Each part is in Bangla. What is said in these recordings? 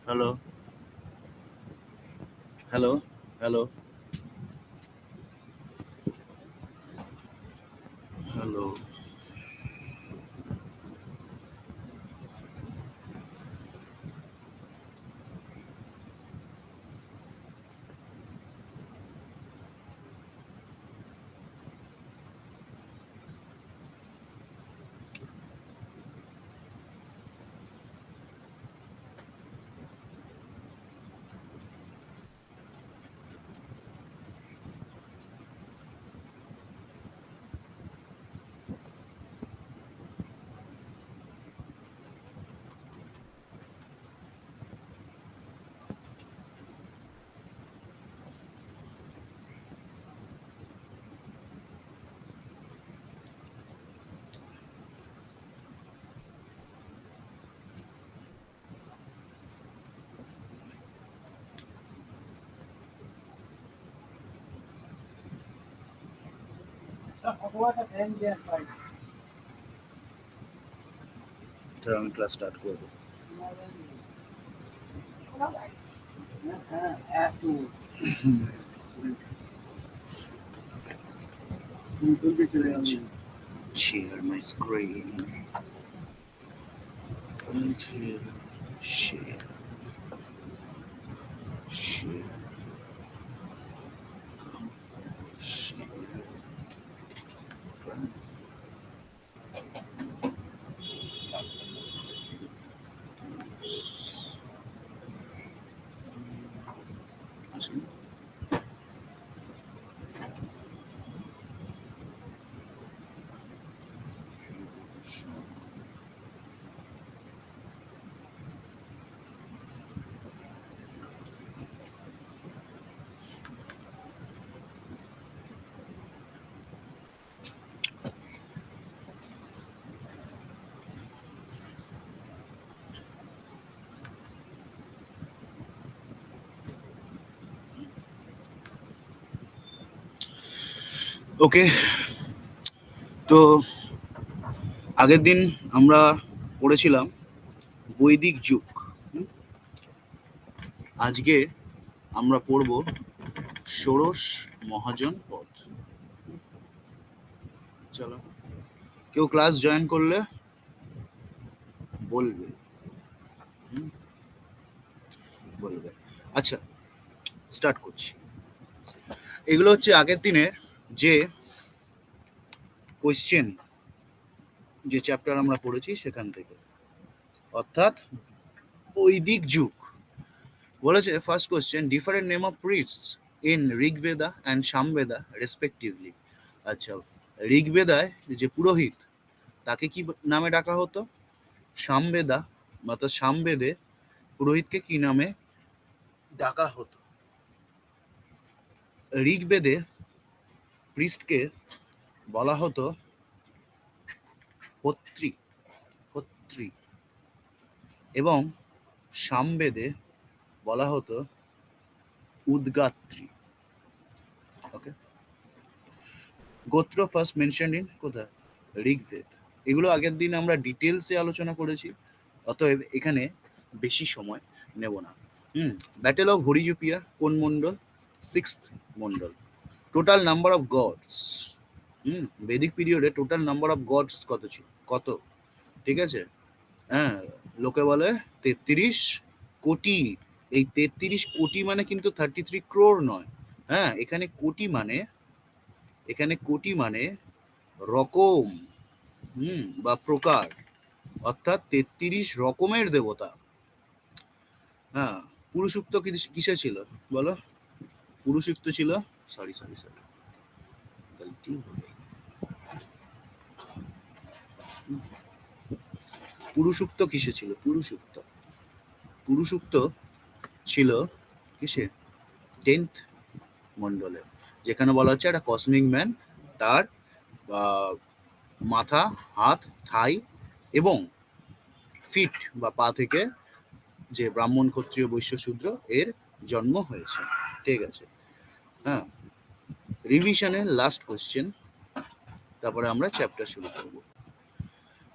Hello, hello, hello, hello. তাহলে আমি ক্লাস স্টার্ট করব। Share my screen. Okay. Share. Share. Share. আসুন। ওকে, তো আগের দিন আমরা পড়েছিলাম বৈদিক যুগ। আজকে আমরা পড়ব ষোড়শ মহাজন পদ। চলো, কেউ ক্লাস জয়েন করলে বলবে। বলবে। আচ্ছা, স্টার্ট করছি। এগুলো হচ্ছে আগের দিনের যে কোয়েশ্চেন, যে চ্যাপ্টার আমরা পড়েছি সেখান থেকে, অর্থাৎ বৈদিক যুগ। বলেছে first question, different name of priests in Rigveda and Samaveda respectively. আচ্ছা, ঋগ্বেদায় যে পুরোহিত তাকে কি নামে ডাকা হতো? সামবেদা, অর্থাৎ সামবেদে পুরোহিতকে কি নামে ডাকা হতো? ঋগ্বেদে প্রিস্টকে বলা হতো হোত্রী, হোত্রী, এবং সামবেদে বলা হতো উদ্গাত্রী। ওকে, গোত্র ফার্স্ট মেনশন ইন কোথায়? ঋগ্বেদ। এগুলো আগের দিন আমরা ডিটেলসে আলোচনা করেছি, অতএব এখানে বেশি সময় নেব না। ব্যাটেল অফ হরিজুপিয়া কোন মন্ডল? সিক্সথ মন্ডল। Total number of gods, Vedic পিরিয়ডে টোটাল নাম্বার অফ গডস কত ছিল? কত? ঠিক আছে, হ্যাঁ, লোকে বলে 33 কোটি। এই 33 কোটি মানে কিন্তু 33 ক্রোর নয়। হ্যাঁ, এখানে কোটি মানে রকম, বা প্রকার, অর্থাৎ 33 রকমের দেবতা। হ্যাঁ, পুরুষুক্ত কিসে ছিল বলো? পুরুষুক্ত ছিল, সরি গলতি হয়ে গেল। পুরুষুক্ত কিসে ছিল? পুরুষুক্ত ছিল কিসে? 10th মন্ডলে, যেখানে বলা হচ্ছে একটা কসমিক ম্যান, তার মাথা, হাত, থাই এবং ফিট বা পা থেকে যে ব্রাহ্মণ, ক্ষত্রিয়, বৈশ্য, শূদ্র এর জন্ম হয়েছে। ঠিক আছে, হ্যাঁ, রিভিশনের লাস্ট কোশ্চেন, তারপরে আমরা চ্যাপ্টার শুরু করব।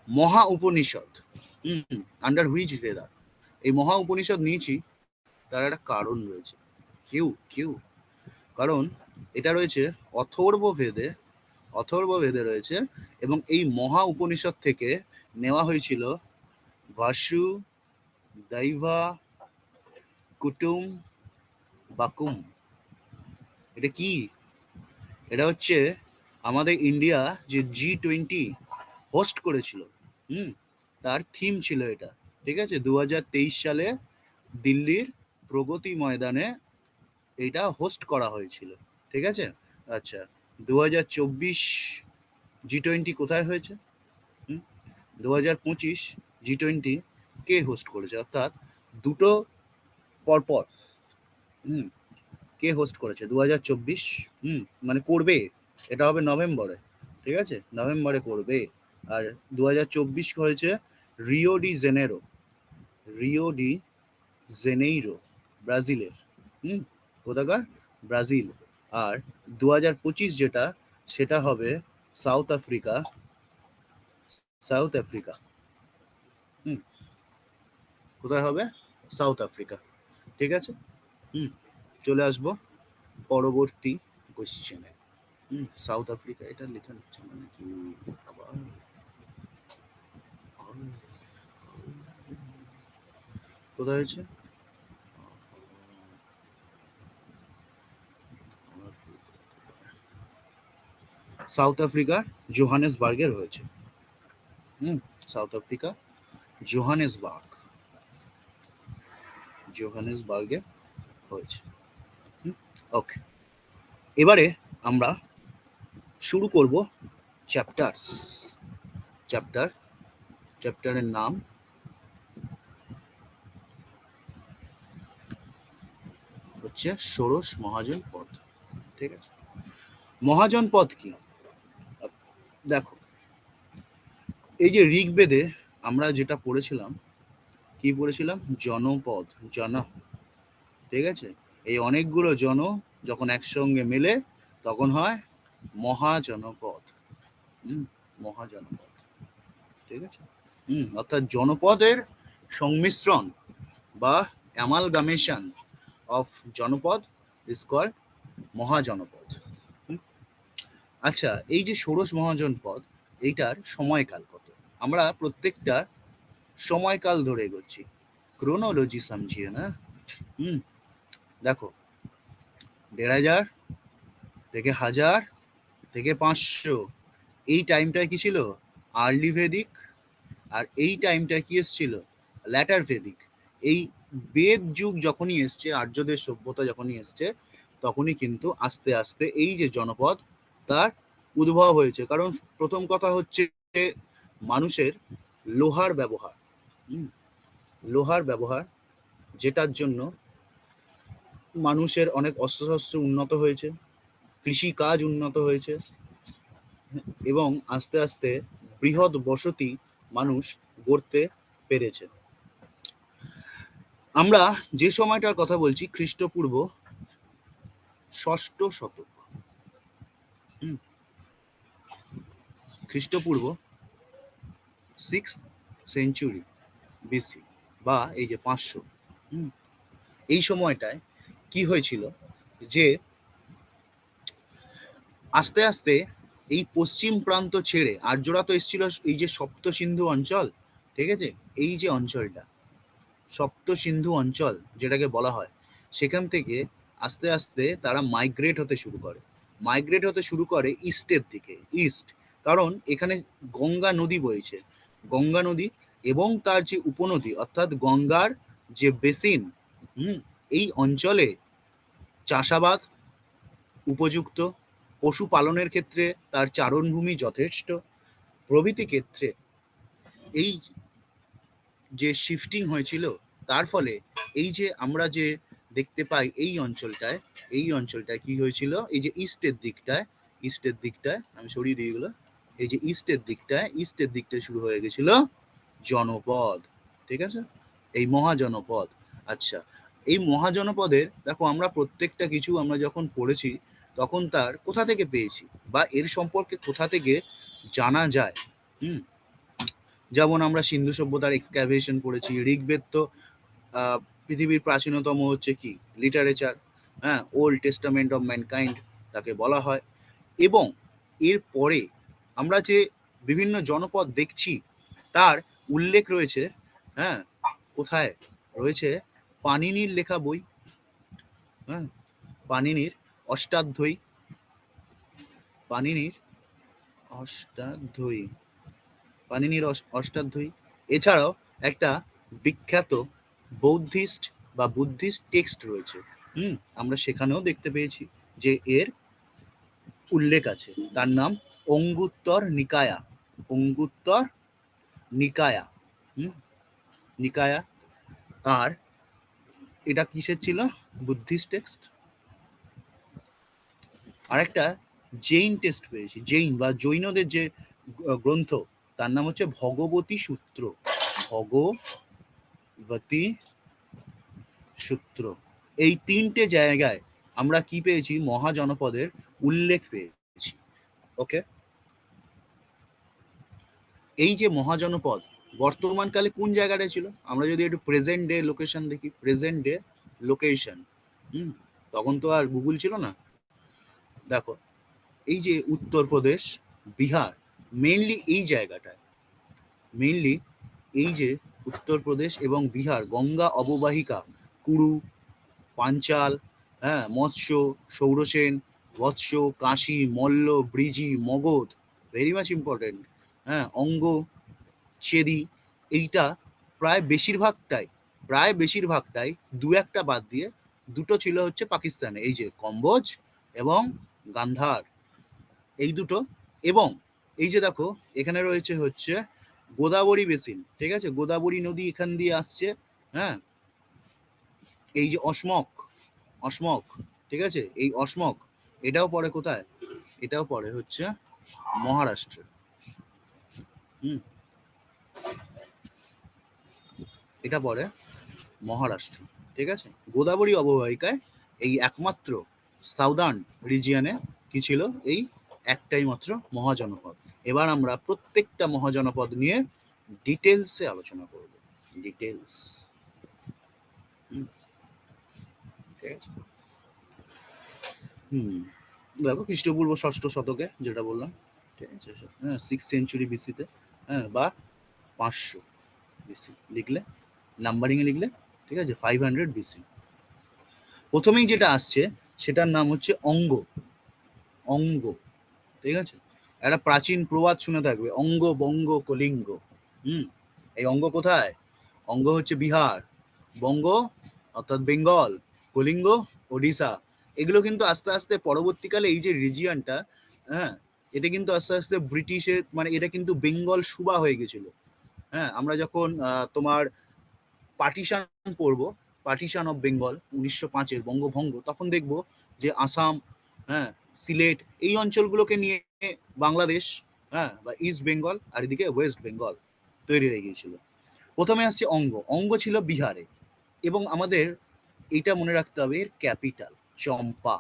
মহা উপনিষদ আন্ডার হুইচ ভেদা? এই মহা উপনিষদ নিয়েছি তার একটা কারণ রয়েছে। কেউ কারণ এটা রয়েছে অথর্ববেদে রয়েছে, এবং এই মহা উপনিষদ থেকে নেওয়া হয়েছিল ভাসু দৈবা কুটুম বাকুম। এটা কি? এটা হচ্ছে আমাদের ইন্ডিয়া যে G20 হোস্ট করেছিল, তার থিম ছিল এটা। ঠিক আছে, 2023 সালে দিল্লির প্রগতি ময়দানে এটা হোস্ট করা হয়েছিল। ঠিক আছে, আচ্ছা 2024 G20 কোথায় হয়েছে? 2025 G20 কে হোস্ট করেছে? অর্থাৎ দুটো পরপর কে হোস্ট করেছে? 2024 মানে করবে, এটা হবে নভেম্বরে। ঠিক আছে, নভেম্বরে করবে। আর 2024 হয়েছে রিও ডি জেনেইরো, ব্রাজিলের। কোথাকার? ব্রাজিল। আর 2025 যেটা, সেটা হবে সাউথ আফ্রিকা। কোথায় হবে? South Africa. ঠিক আছে, চলে আসবো পরবর্তী কোশ্চেনে। সাউথ আফ্রিকা এটা লেখা হচ্ছে মানে কি? আবার কোথায় হয়েছে? সাউথ আফ্রিকা জোহানেসবার্গের হয়েছে। সাউথ আফ্রিকা জোহানেসবার্গে হয়েছে। ওকে, এবারে আমরা শুরু করব চ্যাপ্টারের নাম হচ্ছে ষোড়শ মহাজন পদ। ঠিক আছে, মহাজন পদ কি? দেখো, এই যে ঋগ্বেদে আমরা যেটা পড়েছিলাম, কি পড়েছিলাম? জনপদ, ঠিক আছে, এই অনেকগুলো জন যখন একসঙ্গে মেলে তখন হয় মহাজনপদ। মহাজনপদ, ঠিক আছে। অর্থাৎ জনপদের সংমিশ্রণ বা অ্যামালগামেশন অফ জনপদ ইজ কল্ড মহাজনপদ। আচ্ছা, এই যে ষোড়শ মহাজনপদ, এইটার সময়কাল কত? আমরা প্রত্যেকটা সময়কাল ধরে এগোচ্ছি, ক্রোনোলজি সমঝিয়ে না। দেখো, 1500 থেকে 1000 থেকে 500, এই টাইমটা কি ছিল? Early Vedic. আর এই টাইমটা কি এসেছিল? Later Vedic. এই বেদ যুগ যখনই এসছে, আর্যদের সভ্যতা যখনই এসছে, তখনই কিন্তু আস্তে আস্তে এই যে জনপদ তার উদ্ভব হয়েছে। কারণ প্রথম কথা হচ্ছে মানুষের লোহার ব্যবহার, যেটার জন্য মানুষের অনেক অস্ত্রশস্ত্র উন্নত হয়েছে, কৃষি কাজ উন্নত হয়েছে, এবং আস্তে আস্তে বৃহৎ বসতি মানুষ গড়তে পেরেছে। আমরা যে সময়টার কথা বলছি খ্রিস্টপূর্ব 6ষ্ঠ শতক, খ্রিস্টপূর্ব 6th সেঞ্চুরি বিসি, বা এই যে 500, এই সময়টায় কি হয়েছিল যে আস্তে আস্তে এই পশ্চিম প্রান্ত ছেড়ে আর্যরা তো এসেছিল এই যে সপ্ত সিন্ধু অঞ্চল। ঠিক আছে, এই যে অঞ্চলটা সপ্ত সিন্ধু অঞ্চল যেটাকে বলা হয়, সেখান থেকে আস্তে আস্তে তারা মাইগ্রেট হতে শুরু করে ইস্টের দিকে। কারণ এখানে গঙ্গা নদী বইছে, গঙ্গা নদী এবং তার যে উপনদী অর্থাৎ গঙ্গার যে বেসিন, এই অঞ্চলে চাষাবাদ উপযুক্ত, পশুপালনের ক্ষেত্রে তার চারণভূমি যথেষ্ট, প্রভৃতি ক্ষেত্রে এই যে শিফটিং হয়েছিল, তার ফলে এই যে আমরা যে দেখতে পাই এই অঞ্চলটায় কি হয়েছিল? এই যে ইস্টের দিকটায় আমি সরিয়ে দিই এগুলো, এই যে ইস্টের দিকটায় শুরু হয়ে গেছিল জনপদ। ঠিক আছে, এই মহাজনপদ। আচ্ছা, এই মহাজনপদের দেখো, আমরা প্রত্যেকটা কিছু আমরা যখন পড়েছি তখন তার কোথা থেকে পেয়েছি বা এর সম্পর্কে কোথা থেকে জানা যায়। যেমন আমরা সিন্ধু সভ্যতার এক্সক্যাভেশন পড়েছি, ঋগ্বেদ তো পৃথিবীর প্রাচীনতম হচ্ছে কি লিটারেচার, হ্যাঁ, ওল্ড টেস্টামেন্ট অফ ম্যানকাইন্ড তাকে বলা হয়। এবং এরপরে আমরা যে বিভিন্ন জনপদ দেখছি তার উল্লেখ রয়েছে, হ্যাঁ, কোথায় রয়েছে? পাণিনির লেখা বই, হ্যাঁ, পাণিনির অষ্টাধ্যায়ী, পাণিনির অষ্টাধ্যায়ী, পাণিনির অষ্টাধ্যায়ী। এছাড়াও একটা বিখ্যাত বৌদ্ধিস্ট বা বুদ্ধিস্ট টেক্সট রয়েছে, আমরা সেখানেও দেখতে পেয়েছি যে এর উল্লেখ আছে। তার নাম অঙ্গুত্তর নিকায়া, অঙ্গুত্তর নিকায়া, হুম, নিকায়া। আর এটা কিসের ছিল? Buddhist text. আরেকটা জৈন টেক্সট পেয়েছি, জৈন বা জৈনদের যে গ্রন্থ, তার নাম হচ্ছে ভগবতী সূত্র, ভগবতী সূত্র। এই তিনটে জায়গায় আমরা কি পেয়েছি? মহাজনপদের উল্লেখ পেয়েছি। ওকে, এই যে মহাজনপদ বর্তমানকালে কোন জায়গাটায় ছিল? আমরা যদি একটু প্রেজেন্ট ডে লোকেশন দেখি, প্রেজেন্ট ডে লোকেশন, তখন তো আর গুগল ছিল না। দেখো, এই যে উত্তরপ্রদেশ, বিহার, মেইনলি এই জায়গাটায়, মেইনলি এই যে উত্তরপ্রদেশ এবং বিহার, গঙ্গা অববাহিকা, কুরু, পাঞ্চাল, হ্যাঁ, মৎস্য, সৌরসেন, বৎস, কাশী, মল্ল, ব্রিজি, মগধ, ভেরি মাচ ইম্পর্টেন্ট, হ্যাঁ, অঙ্গ, চেদি, এইটা প্রায় বেশিরভাগটাই দু একটা বাদ দিয়ে দুটো ছিল হচ্ছে পাকিস্তানে, এই যে কম্বোজ এবং গান্ধার, এই দুটো। এবং এই যে দেখো এখানে রয়েছে হচ্ছে গোদাবরী বেসিন, ঠিক আছে, গোদাবরী নদী এখান দিয়ে আসছে, হ্যাঁ, এই যে অসমক, অসমক, ঠিক আছে, এই অসমক এটাও পড়ে কোথায়? এটাও পড়ে হচ্ছে মহারাষ্ট্রে, হুম, এটা পড়ে মহারাষ্ট্র, ঠিক আছে। গোদাবরী অববাহিকায় এই একমাত্র সাউদার্ন রিজিয়নে কি ছিল? এই একটাই মাত্র মহাজনপদ। এবার আমরা প্রত্যেকটা মহাজনপদ নিয়ে ডিটেলসে আলোচনা করব, ডিটেলস, ঠিক আছে। দেখো খ্রিস্টপূর্ব ষষ্ঠ শতকে যেটা বললাম, ঠিক আছে, হ্যাঁ, 6th সেঞ্চুরি বিসিতে, হ্যাঁ, বা 500 বিসি লিখলে, নাম্বারিংয়ে লিখলে, ঠিক আছে, 500 বিসি। প্রথমেই যেটা আসছে সেটার নাম হচ্ছে অঙ্গ, অঙ্গ, ঠিক আছে। একটা প্রাচীন প্রবাদ শুনে থাকবে, অঙ্গ বঙ্গ কলিঙ্গ, এই অঙ্গ কোথায়? অঙ্গ হচ্ছে বিহার, বঙ্গ অর্থাৎ বেঙ্গল, কলিঙ্গ ওডিশা। এগুলো কিন্তু আস্তে আস্তে পরবর্তীকালে এই যে রিজিয়নটা, হ্যাঁ, এটা কিন্তু আস্তে আস্তে ব্রিটিশের, মানে এটা কিন্তু বেঙ্গল সুবা হয়ে গেছিল, হ্যাঁ। আমরা যখন তোমার পার্টিশন পড়বো, পার্টিশন অফ বেঙ্গল 1905-এর বঙ্গভঙ্গ, তখন দেখবো যে আসাম, হ্যাঁ, সিলেট, এই অঞ্চলগুলোকে নিয়ে বাংলাদেশ, হ্যাঁ, বা ইস্ট বেঙ্গল, আর এদিকে ওয়েস্ট বেঙ্গল তৈরি হয়ে গিয়েছিল। প্রথমে আসছে অঙ্গ, অঙ্গ ছিল বিহারে, এবং আমাদের এটা মনে রাখতে হবে এর ক্যাপিটাল চম্পা,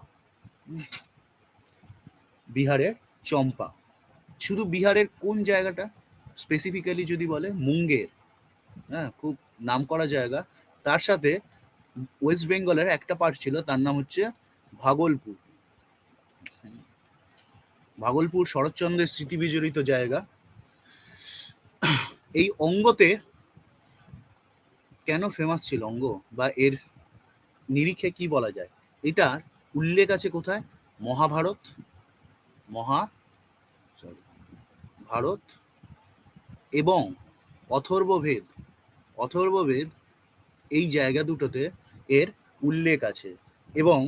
বিহারের চম্পা। শুধু বিহারের কোন জায়গাটা স্পেসিফিক্যালি যদি বলে, মুঙ্গের, হ্যাঁ, খুব নামকরা জায়গা। তার সাথে ওয়েস্ট বেঙ্গলের একটা পার্ট ছিল, তার নাম হচ্ছে ভাগলপুর, ভাগলপুর শরৎচন্দ্রের স্মৃতি বিজড়িত জায়গা। এই অঙ্গতে কেন ফেমাস ছিল অঙ্গ, বা এর নিরিখে কি বলা যায়? এটার উল্লেখ আছে কোথায়? মহাভারত, ভারত এবং অথর্ববেদ, অথর্ববেদ, এই জায়গা দুটোতে এর উল্লেখ আছে। এবং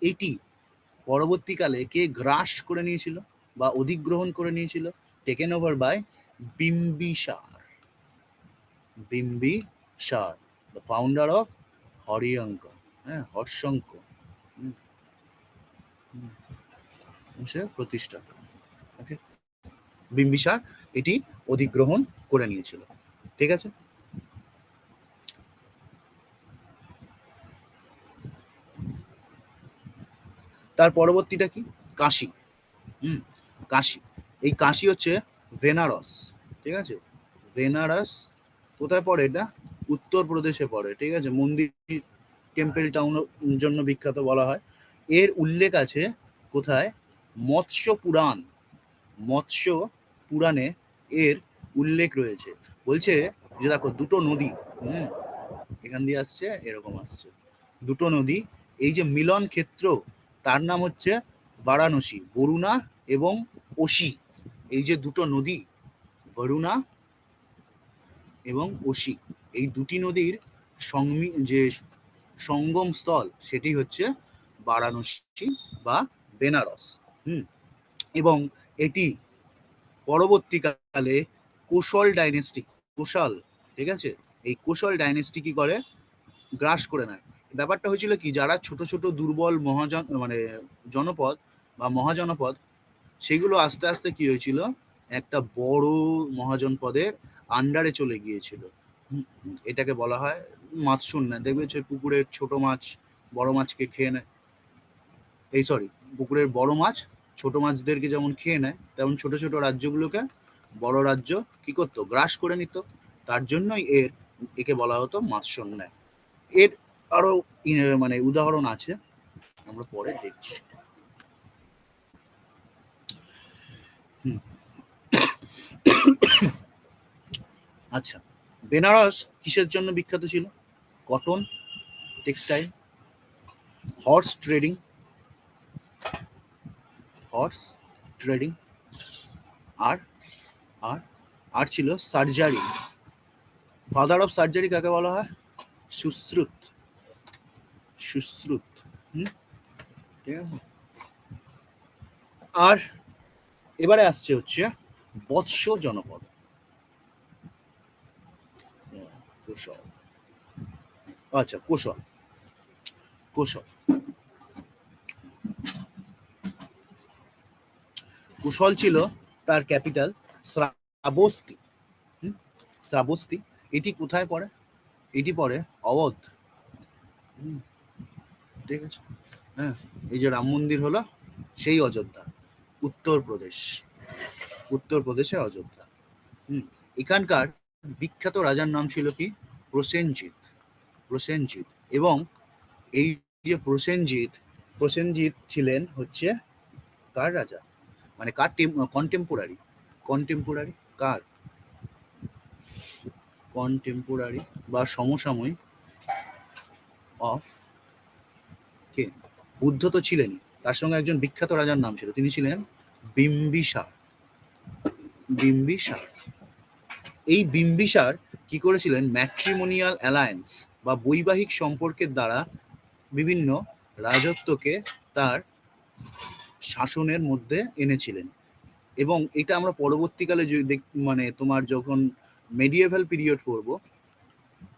এটি পরবর্তীকালে কে গ্রাস করে নিয়েছিল বা অধিগ্রহণ করে নিয়েছিল? Taken over by Bimbisara, Bimbisara, the founder of Haryanka, হ্যাঁ, হর্ষঙ্ক, সে প্রতিষ্ঠাতা, ওকে, বিম্বিসার এটি অধিগ্রহণ করে নিয়েছিল, ঠিক আছে। তার পরবর্তীটা কি? কাশী, কাশী, এই কাশী হচ্ছে বেনারস, ঠিক আছে, বেনারস কোথায় পড়ে? এটা উত্তরপ্রদেশে পড়ে, ঠিক আছে। মন্দির টেম্পল টাউন জন্য বিখ্যাত বলা হয়। এর উল্লেখ আছে কোথায়? মৎস্য পুরাণ, মৎস্য পুরাণে এর উল্লেখ রয়েছে। বলছে যে দেখো দুটো নদী, এখান দিয়ে আসছে, এরকম আসছে, দুটো নদী, এই যে মিলন ক্ষেত্র, তার নাম হচ্ছে বারাণসী, বরুণা এবং অসি। এই যে দুটো নদী, বরুণা এবং অসি, এই দুটি নদীর যে সঙ্গম স্থল, সেটি হচ্ছে বারাণসী বা বেনারস। এবং এটি পরবর্তীকালে কোশল ডাইনেস্টি, কোশল, ঠিক আছে, এই কোশল ডাইনেস্টি কি করে? গ্রাস করে নেয়। ব্যাপারটা হয়েছিল কি, যারা ছোট ছোট দুর্বল মানে জনপদ বা মহাজনপদ, সেগুলো আস্তে আস্তে কি হয়েছিল, একটা বড় মহাজনপদের আন্ডারে চলে গিয়েছিল। এটাকে বলা হয় মাছ শূন্য। দেখবে যে পুকুরের ছোট মাছ বড় মাছকে খেয়ে নেয়, এই সরি, পুকুরের বড় মাছ ছোট মাছদেরকে যেমন খেয়ে নেয়, তেমন ছোট ছোট রাজ্যগুলোকে বড় রাজ্য কি করতো? গ্রাস করে নিত। তার জন্যই একে বলা হতো মাৎস্যন্যায়। এর আরো মানে উদাহরণ আছে, আমরা পরে দেখছি। আচ্ছা, বেনারস কিসের জন্য বিখ্যাত ছিল? Cotton, textile, horse trading, horse trading, আর আর আর ছিল সার্জারি। ফাদার অফ সার্জারি কাকে বলা হয়? সুশ্রুত, সুশ্রুত। ঠিক আছে। আর এবারে আসছে হচ্ছে বৎস জনপদ, কোশল। আচ্ছা, কোশল, কোশল, কুশল ছিল তার ক্যাপিটাল শ্রাবস্তি। শ্রাবস্তি, এটি কোথায় পড়ে? এটি পড়ে অবধ, ঠিক আছে। হ্যাঁ, এই যে রাম মন্দির হলো সেই অযোধ্যা, উত্তরপ্রদেশ, উত্তরপ্রদেশে অযোধ্যা। এখানকার বিখ্যাত রাজার নাম ছিল কি? প্রসেনজিৎ, প্রসেনজিৎ। এবং এই যে প্রসেনজিৎ, প্রসেনজিৎ ছিলেন হচ্ছে কার রাজা, মানে কার কন্টেম্পোরারি, কন্টেম্পোরারি কার? কন্টেম্পোরারি বা সমসাময়িক অফ কে? বুদ্ধ তো ছিলেনই, তার সঙ্গে একজন বিখ্যাত রাজার নাম ছিল, তিনি ছিলেন বিম্বিসার, বিম্বিসার। এই বিম্বিসার কি করেছিলেন? ম্যাট্রিমোনিয়াল অ্যালায়েন্স বা বৈবাহিক সম্পর্কের দ্বারা বিভিন্ন রাজত্বকে তার শাসনের মধ্যে এনেছিলেন। এবং এটা আমরা পরবর্তীকালে মানে তোমার যখন মেডিয়েভাল পিরিয়ড পড়বো,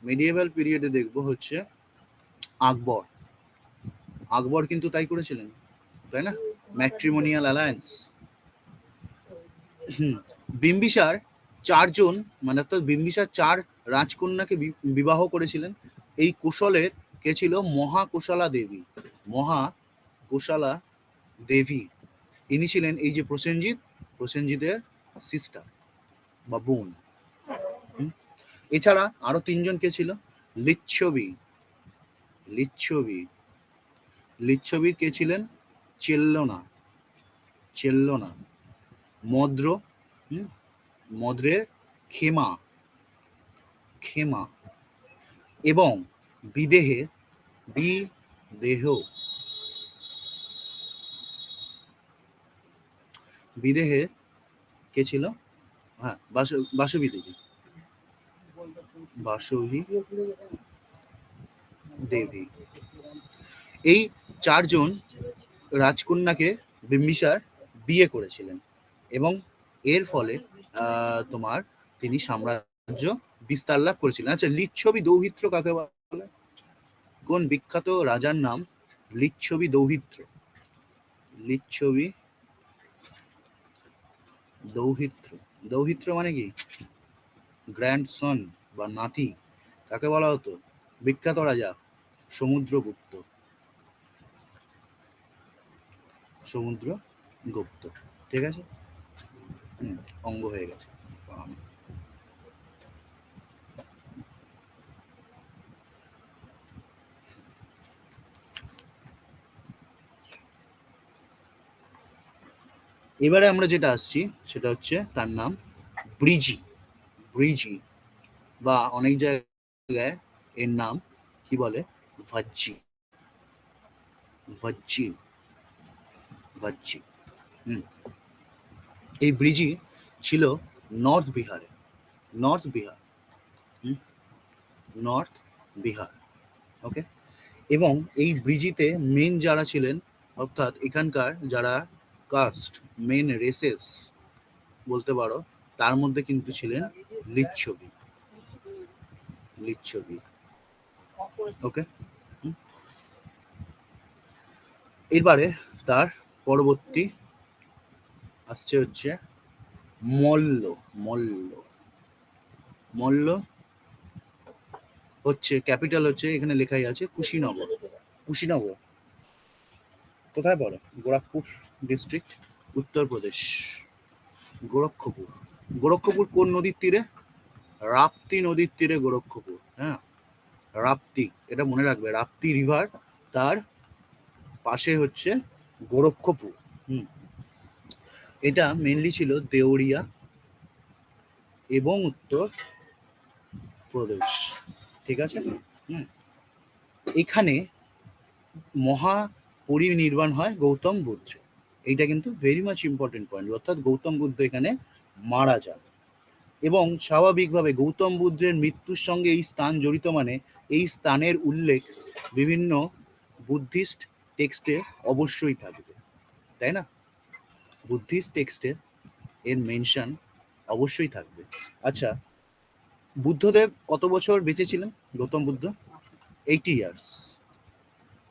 মেডিয়েভাল পিরিয়ডে দেখবো হচ্ছে আকবর, আকবর কিন্তু তাই করেছিলেন, তাই না? Matrimonial alliance. বিম্বিসার চারজন, মানে অর্থাৎ বিম্বিসার চার রাজকন্যাকে বিবাহ করেছিলেন। এই কোশলের কে ছিল? মহাকোশলা দেবী, মহাকোশলা দেবী। ইনি ছিলেন এই যে প্রসেনজিৎ, প্রসেনজিতের সিস্টার বা বোন। এছাড়া আরো তিনজন কে ছিল? লিচ্ছবি, লিচ্ছবি, লিচ্ছবির কে ছিলেন? চেল্লনা, চেল্লনা। মদ্র, মদ্রের খেমা, খেমা। এবং বিদেহে, বিদেহ, বিদেহে কে ছিল? হ্যাঁ, বাসবী দেবী, বাসবী দেবী। এই চারজন রাজকন্যাকে বিম্বিসার বিয়ে করেছিলেন এবং এর ফলে তোমার তিনি সাম্রাজ্য বিস্তার লাভ করেছিলেন। আচ্ছা, লিচ্ছবি দৌহিত্র কাকে বলে? কোন বিখ্যাত রাজার নাম লিচ্ছবি দৌহিত্র? লিচ্ছবি দৌহিত্র, দৌহিত্র মানে কি? গ্র্যান্ডসন বা নাতি। কাকে বলা হতো? বিখ্যাত রাজা সমুদ্রগুপ্ত, সমুদ্রগুপ্ত, ঠিক আছে। অঙ্গ হয়ে গেছে। এবারে আমরা যেটা আসছি সেটা হচ্ছে তার নাম ব্রিজি। ব্রিজি বা অনেক জায়গায় এর নাম কি বলে, ভাজ্জি। ভাজ্জি ভাজ্জি হুম। এই ব্রিজি ছিল নর্থ বিহারে। নর্থ বিহার হুম, নর্থ বিহার। ওকে। এবং এই ব্রিজিতে মেন যারা ছিলেন, অর্থাৎ এখানকার যারা কাস্ট, মেন রেসেস বলতে পারো, তার মধ্যে কিন্তু ছিলেন লিচ্ছবি। লিচ্ছবি। ওকে। এবারে তার পরবর্তী আসছে হচ্ছে মল্ল। মল্ল মল্ল হচ্ছে ক্যাপিটাল হচ্ছে, এখানে লেখাই আছে কুশিনগর। কুশিনগর কোথায় পড়ে? গোরখপুর ডিস্ট্রিক্ট, উত্তরপ্রদেশ। গোরক্ষপুর। গোরক্ষপুর কোন নদীর তীরে? রাপ্তি নদীর তীরে গোরক্ষপুর। হ্যাঁ, রাপ্তি, এটা মনে রাখবে, রাপ্তি রিভার, তার পাশে হচ্ছে গোরক্ষপুর। এটা মেনলি ছিল দেওরিয়া এবং উত্তর প্রদেশ। ঠিক আছে। এখানে মহা পরিনির্বাণ হয় গৌতম বুদ্ধ। এইটা কিন্তু ভেরি মাচ ইম্পর্টেন্ট পয়েন্ট, অর্থাৎ গৌতম বুদ্ধ এখানে মারা যান। এবং স্বাভাবিকভাবে গৌতম বুদ্ধের মৃত্যুর সঙ্গে এই স্থান জড়িত, মানে এই স্থানের উল্লেখ বিভিন্ন বুদ্ধিস্ট টেক্সটে অবশ্যই থাকবে, তাই না? বুদ্ধিস্ট টেক্সটে এর মেনশন অবশ্যই থাকবে। আচ্ছা, বুদ্ধদেব কত বছর বেঁচে ছিলেন? গৌতম বুদ্ধ 80 ইয়ার্স।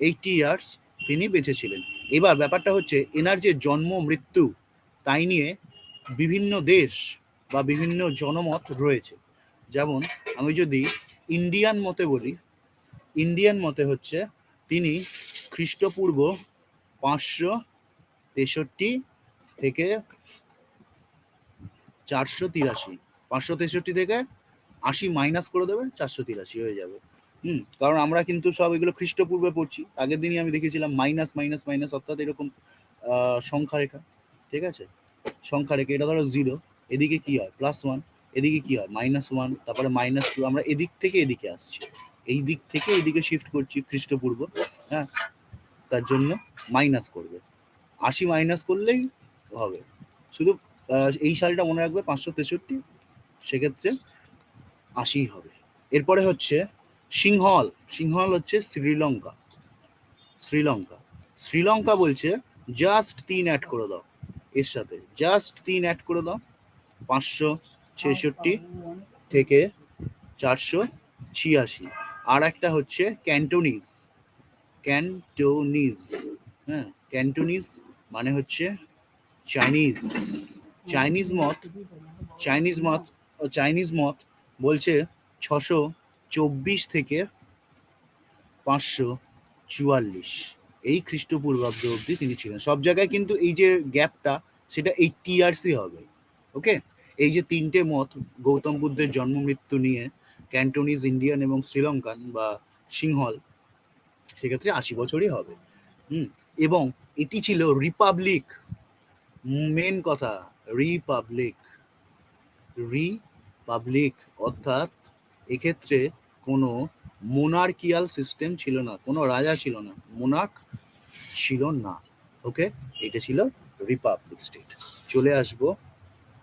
80 ইয়ার্স তিনি বেঁচে ছিলেন। এবার ব্যাপারটা হচ্ছে এনার যে জন্ম মৃত্যু, তাই নিয়ে বিভিন্ন দেশ বা বিভিন্ন জনমত রয়েছে। যেমন আমি যদি ইন্ডিয়ান মতে বলি, ইন্ডিয়ান মতে হচ্ছে তিনি খ্রিস্টপূর্ব 563 থেকে 483, 563 থেকে 80 মাইনাস করে দেবে, 483 হয়ে যাবে। কারণ আমরা কিন্তু সব এগুলো খ্রিস্টপূর্বে পড়ছি। আগের দিনই আমি দেখেছিলাম মাইনাস মাইনাস মাইনাস, অর্থাৎ এরকম সংখ্যা রেখা। ঠিক আছে, সংখ্যা রেখা, এটা ধরো 0, এদিকে কি হয় +1, এদিকে কি হয় -1, তারপরে -2, আমরা এদিক থেকে এদিকে আসছি, এই দিক থেকে এদিকে শিফট করছি খ্রিস্টপূর্ব। হ্যাঁ, তার জন্য মাইনাস করবে, 80 মাইনাস করলেই হবে। শুধু এই সালটা মনে রাখবে 563, সেক্ষেত্রে 80 হবে। এরপরে হচ্ছে সিংহল। সিংহল হচ্ছে শ্রীলঙ্কা। শ্রীলঙ্কা। শ্রীলঙ্কা বলছে জাস্ট 3 অ্যাড করে দাও, এর সাথে জাস্ট 3 অ্যাড করে দাও, 566 থেকে 486। আর একটা হচ্ছে ক্যান্টোনিজ। ক্যান্টোনিজ, হ্যাঁ, ক্যান্টোনিজ মানে হচ্ছে চাইনিজ। চাইনিজ মত, চাইনিজ মত, চাইনিজ মত বলছে 624 থেকে 544 এই খ্রিস্টপূর্বাব্দ অবধি তিনি ছিলেন। সব জায়গায় কিন্তু এই যে গ্যাপটা, সেটা 80 ইয়ার্সই হবে। ওকে। এই যে তিনটে মত গৌতম বুদ্ধের জন্ম মৃত্যু নিয়ে, ক্যান্টোনিজ, ইন্ডিয়ান এবং শ্রীলঙ্কান বা সিংহল, সেক্ষেত্রে 80 বছরই হবে। এবং এটি ছিল রিপাবলিক। মেন কথা, রিপাবলিক। রিপাবলিক অর্থাৎ এক্ষেত্রে কোনো মোনার্কিয়াল সিস্টেম ছিল না, কোনো রাজা ছিল না, মোনার্ক ছিল না। ওকে, এটা ছিল রিপাবলিক স্টেট। চলে আসবো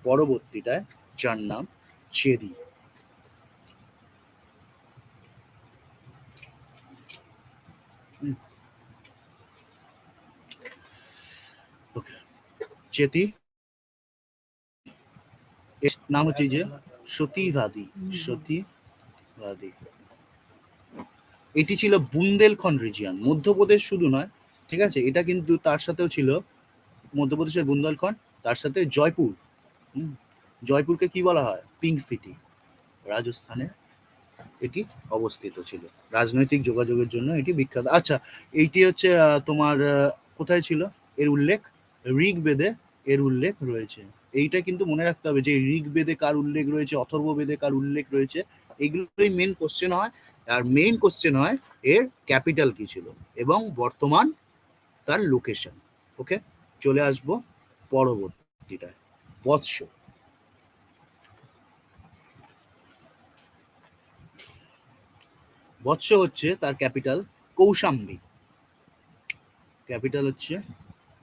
পরবর্তীটায়, যার নাম চেদি। ওকে, চেতি এর নাম হচ্ছে যে সতীবাদী। সতীবাদী। এটি ছিল বুন্দেলখণ্ড রিজিয়ন, মধ্যপ্রদেশ শুধু নয়, ঠিক আছে, এটা কিন্তু তার সাথেও ছিল মধ্যপ্রদেশের বুন্দেলখণ্ড, তার সাথে জয়পুর। জয়পুরকে কি বলা হয়? Pink city. রাজস্থানে এটি অবস্থিত ছিল, রাজনৈতিক যোগাযোগের জন্য এটি বিখ্যাত। আচ্ছা, এইটি হচ্ছে তোমার কোথায় ছিল এর উল্লেখ? ঋগ্বেদে এর উল্লেখ রয়েছে। এইটা কিন্তু মনে রাখতে হবে যে ঋগ্বেদে কার উল্লেখ রয়েছে, অথর্ববেদে কার উল্লেখ রয়েছে, এগুলোই মেন কোশ্চেন হয়। আর মেন কোশ্চেন হয় এর ক্যাপিটাল কি ছিল এবং বর্তমান তার লোকেশন। ওকে, চলে আসবো পরবর্তীটায় বৎস। বৎস হচ্ছে তার ক্যাপিটাল কৌশাম্বী, ক্যাপিটাল হচ্ছে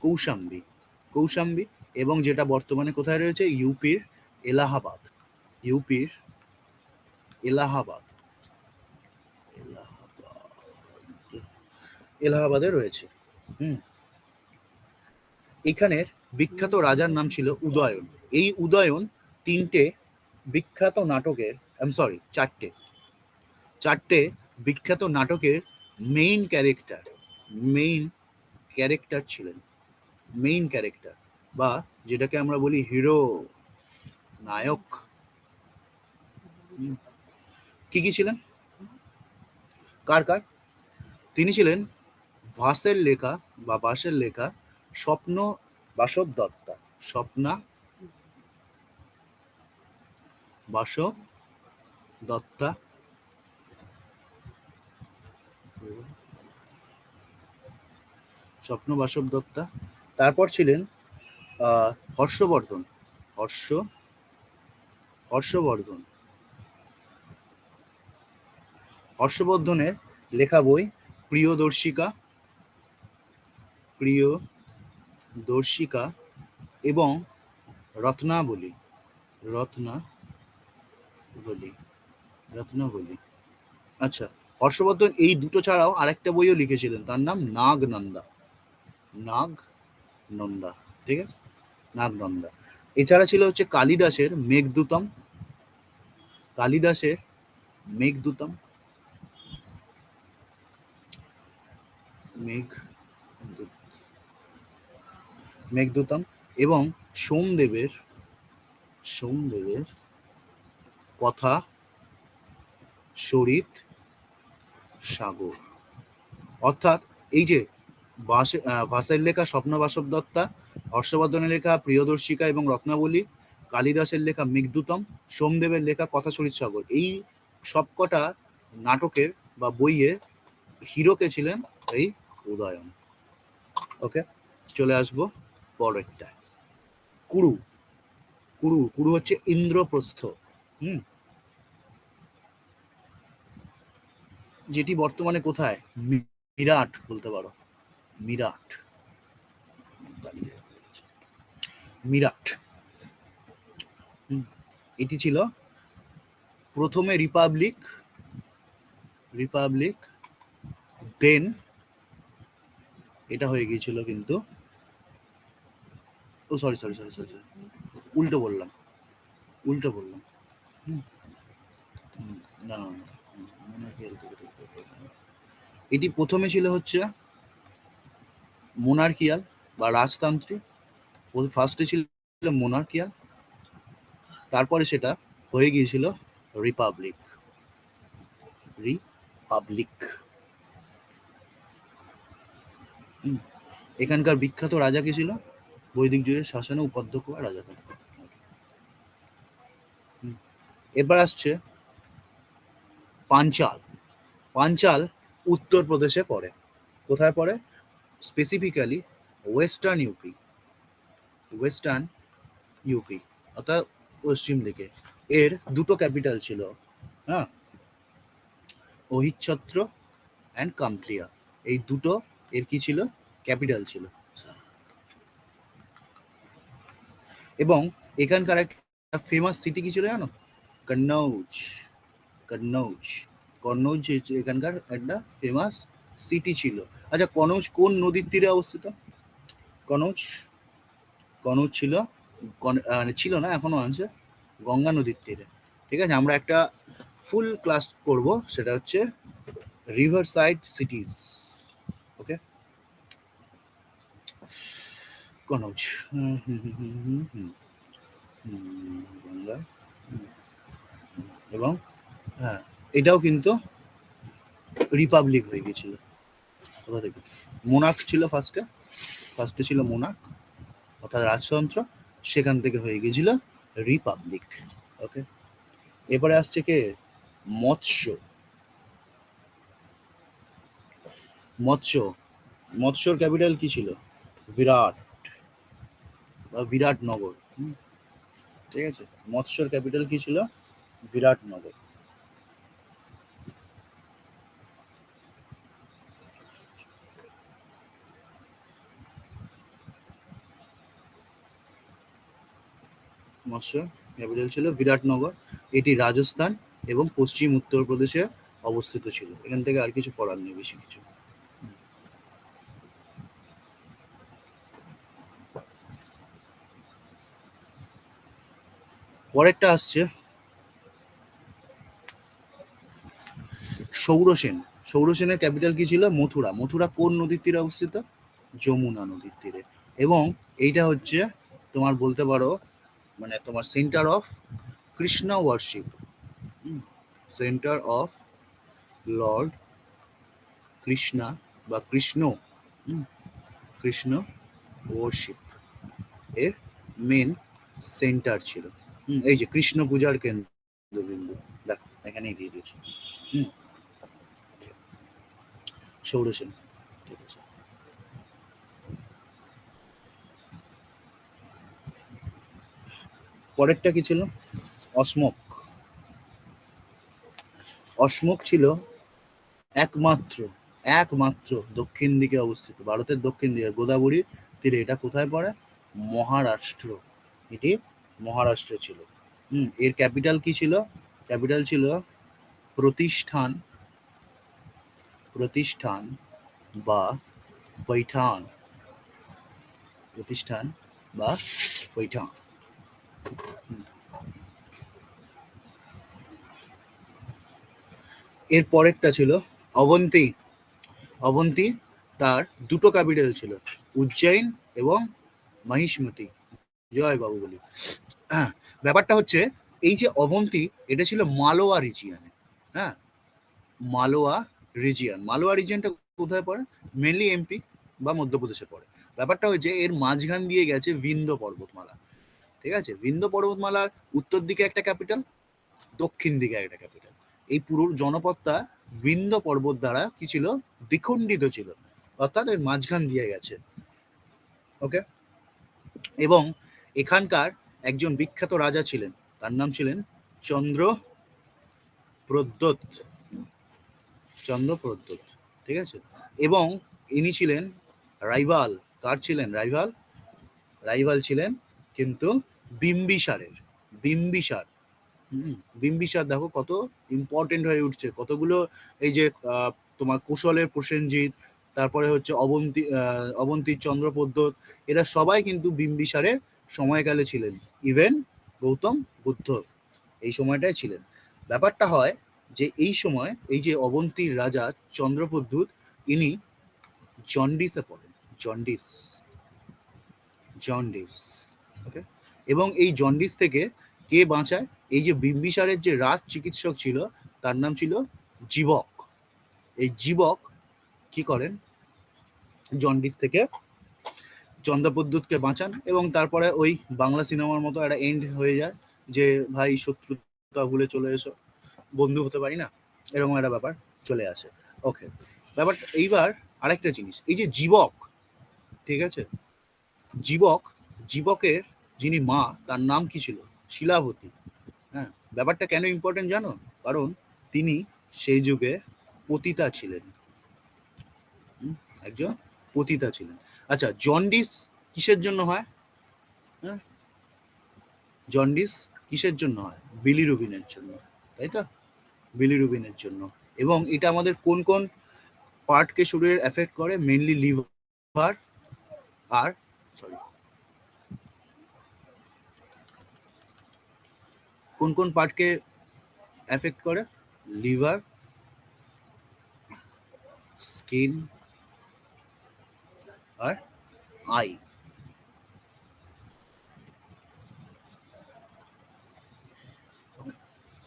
কৌশাম্বী, কৌশাম্বী, এবং যেটা বর্তমানে কোথায় রয়েছে, ইউপির এলাহাবাদ, ইউপির এলাহাবাদ, এলাহাবাদে রয়েছে। এখানের বিখ্যাত রাজার নাম ছিল উদয়ন। এই উদয়ন তিনটে বিখ্যাত নাটকের, চারটে বিখ্যাত নাটকের মেইন ক্যারেক্টার ছিলেন, মেইন ক্যারেক্টার, বা যেটাকে আমরা বলি হিরো, নায়ক। কি কি ছিলেন, কার কার? তিনি ছিলেন ভাসের লেখা স্বপ্ন বাসব দত্তা, স্বপ্না বাসব দত্তা, স্বপ্ন বাসব দত্তা। তারপর ছিলেন হর্ষবর্ধন, হর্ষবর্ধনের লেখা বই প্রিয়দর্শিকা এবং রত্নাবলী। আচ্ছা, হর্ষবর্ধন এই দুটো ছাড়াও আরেকটা বইও লিখেছিলেন, তার নাম নাগনন্দা, ঠিক আছে, নাগনন্দা। এছাড়া ছিল হচ্ছে কালিদাসের মেঘদূতম এবং সোমদেবের কথা সরিত সাগর। অর্থাৎ এই যে ভাসের লেখা স্বপ্ন বাসব দত্তা, হর্ষবর্ধনের লেখা প্রিয়দর্শিকা এবং রত্নাবলী, কালিদাসের লেখা মেঘদূতম, সোমদেবের লেখা কথা সরিত সাগর, এই সবকটা নাটকের বা বইয়ের হিরোকে ছিলেন এই উদয়ন। ওকে, চলে আসবো পরেরটা। কুরু হচ্ছে ইন্দ্রপ্রস্থ, যেটি বর্তমানে কোথায়, মিরাট বলতে পারো, মিরাট। এটি ছিল প্রথমে রিপাবলিক, দেন এটা হয়ে গিয়েছিল কিন্তু সরি উল্টো বললাম, না, এটি প্রথমে ছিল হচ্ছে মোনার্কিয়াল বা রাজতান্ত্রিক, ফার্স্টে ছিল মোনার্কিয়াল, তারপরে সেটা হয়ে গিয়েছিল রিপাবলিক। এখানকার বিখ্যাত রাজা কি ছিল, বৈদিক যুগের শাসনে উপাধ্যক্ষ রাজা থাকতো। এবার আসছে পাঞ্চাল উত্তরপ্রদেশে পড়ে। কোথায় পড়ে? স্পেসিফিক্যালি ওয়েস্টার্ন ইউপি, অর্থাৎ পশ্চিম দিকে। এর দুটো ক্যাপিটাল ছিল, হ্যাঁ, অহিচ্ছত্র অ্যান্ড কামক্লিয়া, এই দুটো এর কি ছিল, ক্যাপিটাল ছিল। এবং এখানকার একটা ফেমাস সিটি কি ছিল জানো, কন্নৌজ এখানকার একটা ফেমাস সিটি ছিল। আচ্ছা, কনৌজ কোন নদীর তীরে অবস্থিত? কনৌজ ছিল না, এখনো আছে, গঙ্গা নদীর তীরে। ঠিক আছে, আমরা একটা ফুল ক্লাস করব, সেটা হচ্ছে রিভার সাইড সিটিজ। ওকে, কনৌজ, গঙ্গা, এবং হ্যাঁ, এটাও কিন্তু রিপাবলিক হয়ে গেছিল। কোথা থেকে? মোনার্ক ছিল ফার্স্টে ছিল মোনার্ক, অর্থাৎ রাজতন্ত্র, সেখান থেকে হয়ে গিয়েছিল রিপাবলিক। ওকে, এবারে আসছে কে, মৎস্যর ক্যাপিটাল কি ছিল? বিরাট। বা বিরাটনগর। ঠিক আছে, মৎস্যর ক্যাপিটাল কি ছিল? বিরাটনগর। মৎস্য ক্যাপিটাল ছিল বিরাটনগর। এটি রাজস্থান এবং পশ্চিম উত্তরপ্রদেশে অবস্থিত ছিল। এখান থেকে আর কিছু পড়ার নেই বেশি কিছু। পরেরটা আসছে সৌরসেন। সৌরসেনের ক্যাপিটাল কি ছিল? মথুরা। মথুরা কোন নদীর তীরে অবস্থিত? যমুনা নদীর তীরে। এবং এইটা হচ্ছে তোমার বলতে পারো মানে তোমার centre of Krishna worship, centre of Lord Krishna বা কৃষ্ণ, কৃষ্ণ ওয়ার্শিপ এর মেন সেন্টার ছিল। এই যে কৃষ্ণ পূজার কেন্দ্রবিন্দু, দেখো এখানেই দিয়ে দিয়েছে। সৌরসেন। ঠিক আছে, পরেরটা কি ছিল? অসমক। অসমক ছিল একমাত্র একমাত্র দক্ষিণ দিকে অবস্থিত, ভারতের দক্ষিণ দিকে গোদাবরীর তীরে। এটা কোথায় পড়ে? মহারাষ্ট্র। এটি মহারাষ্ট্রে ছিল। এর ক্যাপিটাল কি ছিল? ক্যাপিটাল ছিল প্রতিষ্ঠান, প্রতিষ্ঠান বা পৈঠান, প্রতিষ্ঠান বা পৈঠান। এর পরেরটা ছিল অবন্তী। অবন্তী তার দুটো ক্যাপিটাল ছিল, উজ্জয়ন এবং মহিষ্মতি। জয় বাবু বলি। হ্যাঁ, ব্যাপারটা হচ্ছে এই যে অবন্তী, এটা ছিল মালোয়া রিজিয়নে। হ্যাঁ, মালোয়া রিজিয়ন। মালোয়া রিজিয়নটা কোথায় পড়ে? মেনলি এমপি বা মধ্যপ্রদেশে পড়ে। ব্যাপারটা হচ্ছে এর মাঝখান দিয়ে গেছে বিন্ধ্য পর্বতমালা। ঠিক আছে, বিন্ধ্য পর্বতমালার উত্তর দিকে একটা ক্যাপিটাল, দক্ষিণ দিকে একটা ক্যাপিটাল। এই পুরো জনপদটা বিন্ধ্য পর্বত দ্বারা কি ছিল? দ্বিখণ্ডিত ছিল, অর্থাৎ এর মাঝখান দিয়ে গেছে। ওকে, এবং এখানকার একজন বিখ্যাত রাজা ছিলেন, তার নাম ছিলেন চন্দ্রপ্রদ্যোৎ। চন্দ্রপ্রদ্যোৎ, ঠিক আছে। এবং ইনি ছিলেন রাইভাল। কার ছিলেন রাইভাল? রাইভাল ছিলেন কিন্তু বিম্বিসারের। বিম্বিসার। বিম্বিসার দেখো কত ইম্পর্টেন্ট হয়ে উঠছে, কতগুলো এই যে তোমার কুশলের প্রসেনজিৎ, তারপরে হচ্ছে অবন্তী চন্দ্রপ্রদ্যোৎ, এরা সবাই কিন্তু বিম্বিসারের সময়কালে ছিলেন। ইভেন গৌতম বুদ্ধ এই সময়টায় ছিলেন। ব্যাপারটা হয় যে এই সময় এই যে অবন্তীর রাজা চন্দ্রপ্রদ্যোৎ, ইনি জন্ডিসে পড়েন। Jaundice, jaundice. ওকে, এবং এই জন্ডিস থেকে কে বাঁচায়? এই যে বিম্বিসারের যে রাজ চিকিৎসক ছিল, তার নাম ছিল জীবক। এই জীবক কি করেন? জন্ডিস থেকে চন্দ্রপ্রদ্যোৎকে বাঁচান, এবং তারপরে ওই বাংলা সিনেমার মতো একটা এন্ড হয়ে যায় যে ভাই শত্রুতা ভুলে চলে এসো, বন্ধু হতে পারি না, এরকম একটা ব্যাপার চলে আসে। ওকে, ব্যাপার এইবার আরেকটা জিনিস, এই যে জীবক, ঠিক আছে, জীবক, জীবকের যিনি মা, তার নাম কি ছিল? শিলাবতী। হ্যাঁ, ব্যাপারটা কেন ইম্পর্টেন্ট জানো? কারণ তিনি সেই যুগে পতিতা ছিলেন। একজন পতিতা ছিলেন। আচ্ছা, জন্ডিস কিসের জন্য হয়? হ্যাঁ, জন্ডিস কিসের জন্য হয়? বিলিরুবিনের জন্য, তাই তো? বিলিরুবিনের জন্য। এবং এটা আমাদের কোন কোন পার্টকে শরীরের এফেক্ট করে? মেনলি লিভার আর সরি, কোন কোন পার্টকে এফেক্ট করে? লিভার, স্কিন আর আই।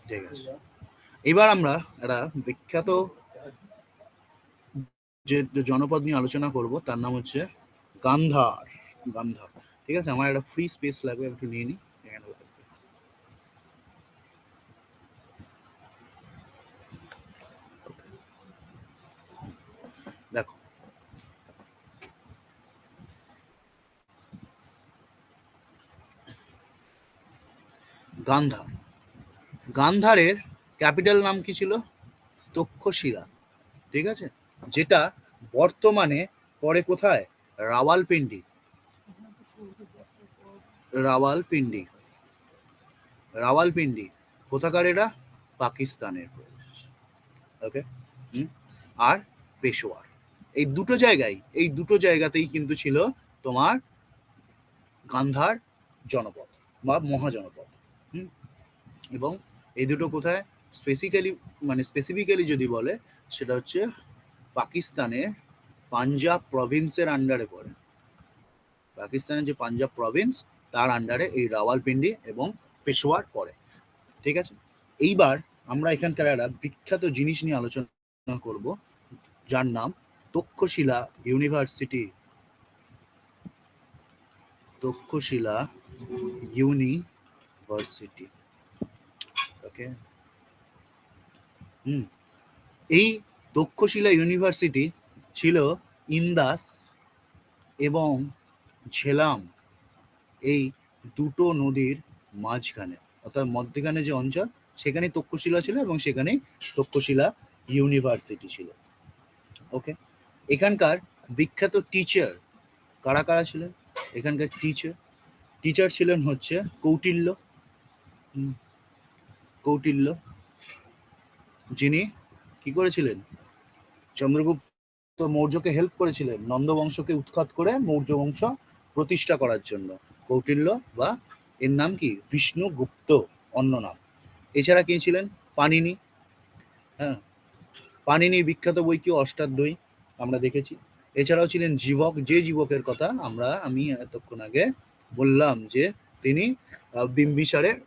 ঠিক আছে, এবার আমরা একটা বিখ্যাত যে জনপদ নিয়ে আলোচনা করব, তার নাম হচ্ছে গান্ধার। গান্ধার। ঠিক আছে, আমার একটা ফ্রি স্পেস লাগবে, একটু নিয়ে নিই। এখানে লাগবে। Okay, দেখো গান্ধার। গান্ধারের ক্যাপিটাল নাম কি ছিল? তক্ষশিলা, ঠিক আছে, যেটা বর্তমানে পড়ে কোথায়? রাওয়ালপিন্ডি। রাওয়ালপিন্ডি, রাওয়ালপিন্ডি কোথাকার? এটা পাকিস্তানের। ওকে। আর পেশোয়ার, এই দুটো জায়গাতেই কিন্তু ছিল তোমার গান্ধার জনপদ বা মহাজনপদ। এবং এই দুটো কোথায় স্পেসিফিক্যালি যদি বলে, সেটা হচ্ছে পাকিস্তানের পাঞ্জাব প্রভিন্সের আন্ডারে পড়ে। পাকিস্তানের যে পাঞ্জাব প্রভিন্স, তার আন্ডারে এই রাওয়ালপিন্ডি এবং পেশোয়ার পড়ে, ঠিক আছে। এইবার আমরা এখানকার একটা বিখ্যাত জিনিস নিয়ে আলোচনা করব, যার নাম তক্ষশিলা ইউনিভার্সিটি। তক্ষশিলা ইউনিভার্সিটি, ওকে। এই তক্ষশিলা ইউনিভার্সিটি ছিল ইন্দাস এবং ঝেলাম এই দুটো নদীর মাঝখানে, অর্থাৎ মধ্যখানে যে অঞ্চল, সেখানে তক্ষশিলা ছিল এবং সেখানেই তক্ষশিলা ইউনিভার্সিটি ছিল, ওকে। এখানকার বিখ্যাত টিচার কারা কারা ছিলেন? এখানকার টিচার ছিলেন হচ্ছে কৌটিল্য। কৌটিল্য, যিনি কি করেছিলেন? চন্দ্রগুপ্ত মৌর্যকে হেল্প করেছিলেন নন্দ বংশকে উৎখাত করে মৌর্য বংশ প্রতিষ্ঠা করার জন্য। কৌটিল্য বা এর নাম কি বিষ্ণুগুপ্ত অন্য নাম। এছাড়া কে ছিলেন? পাণিনি। হ্যাঁ, পাণিনির বিখ্যাত বই কি? অষ্টাধ্যায়ী, আমরা দেখেছি। এছাড়াও ছিলেন জীবক, যে জীবকের কথা আমি এতক্ষণ আগে বললাম যে তিনি বিম্বিসারের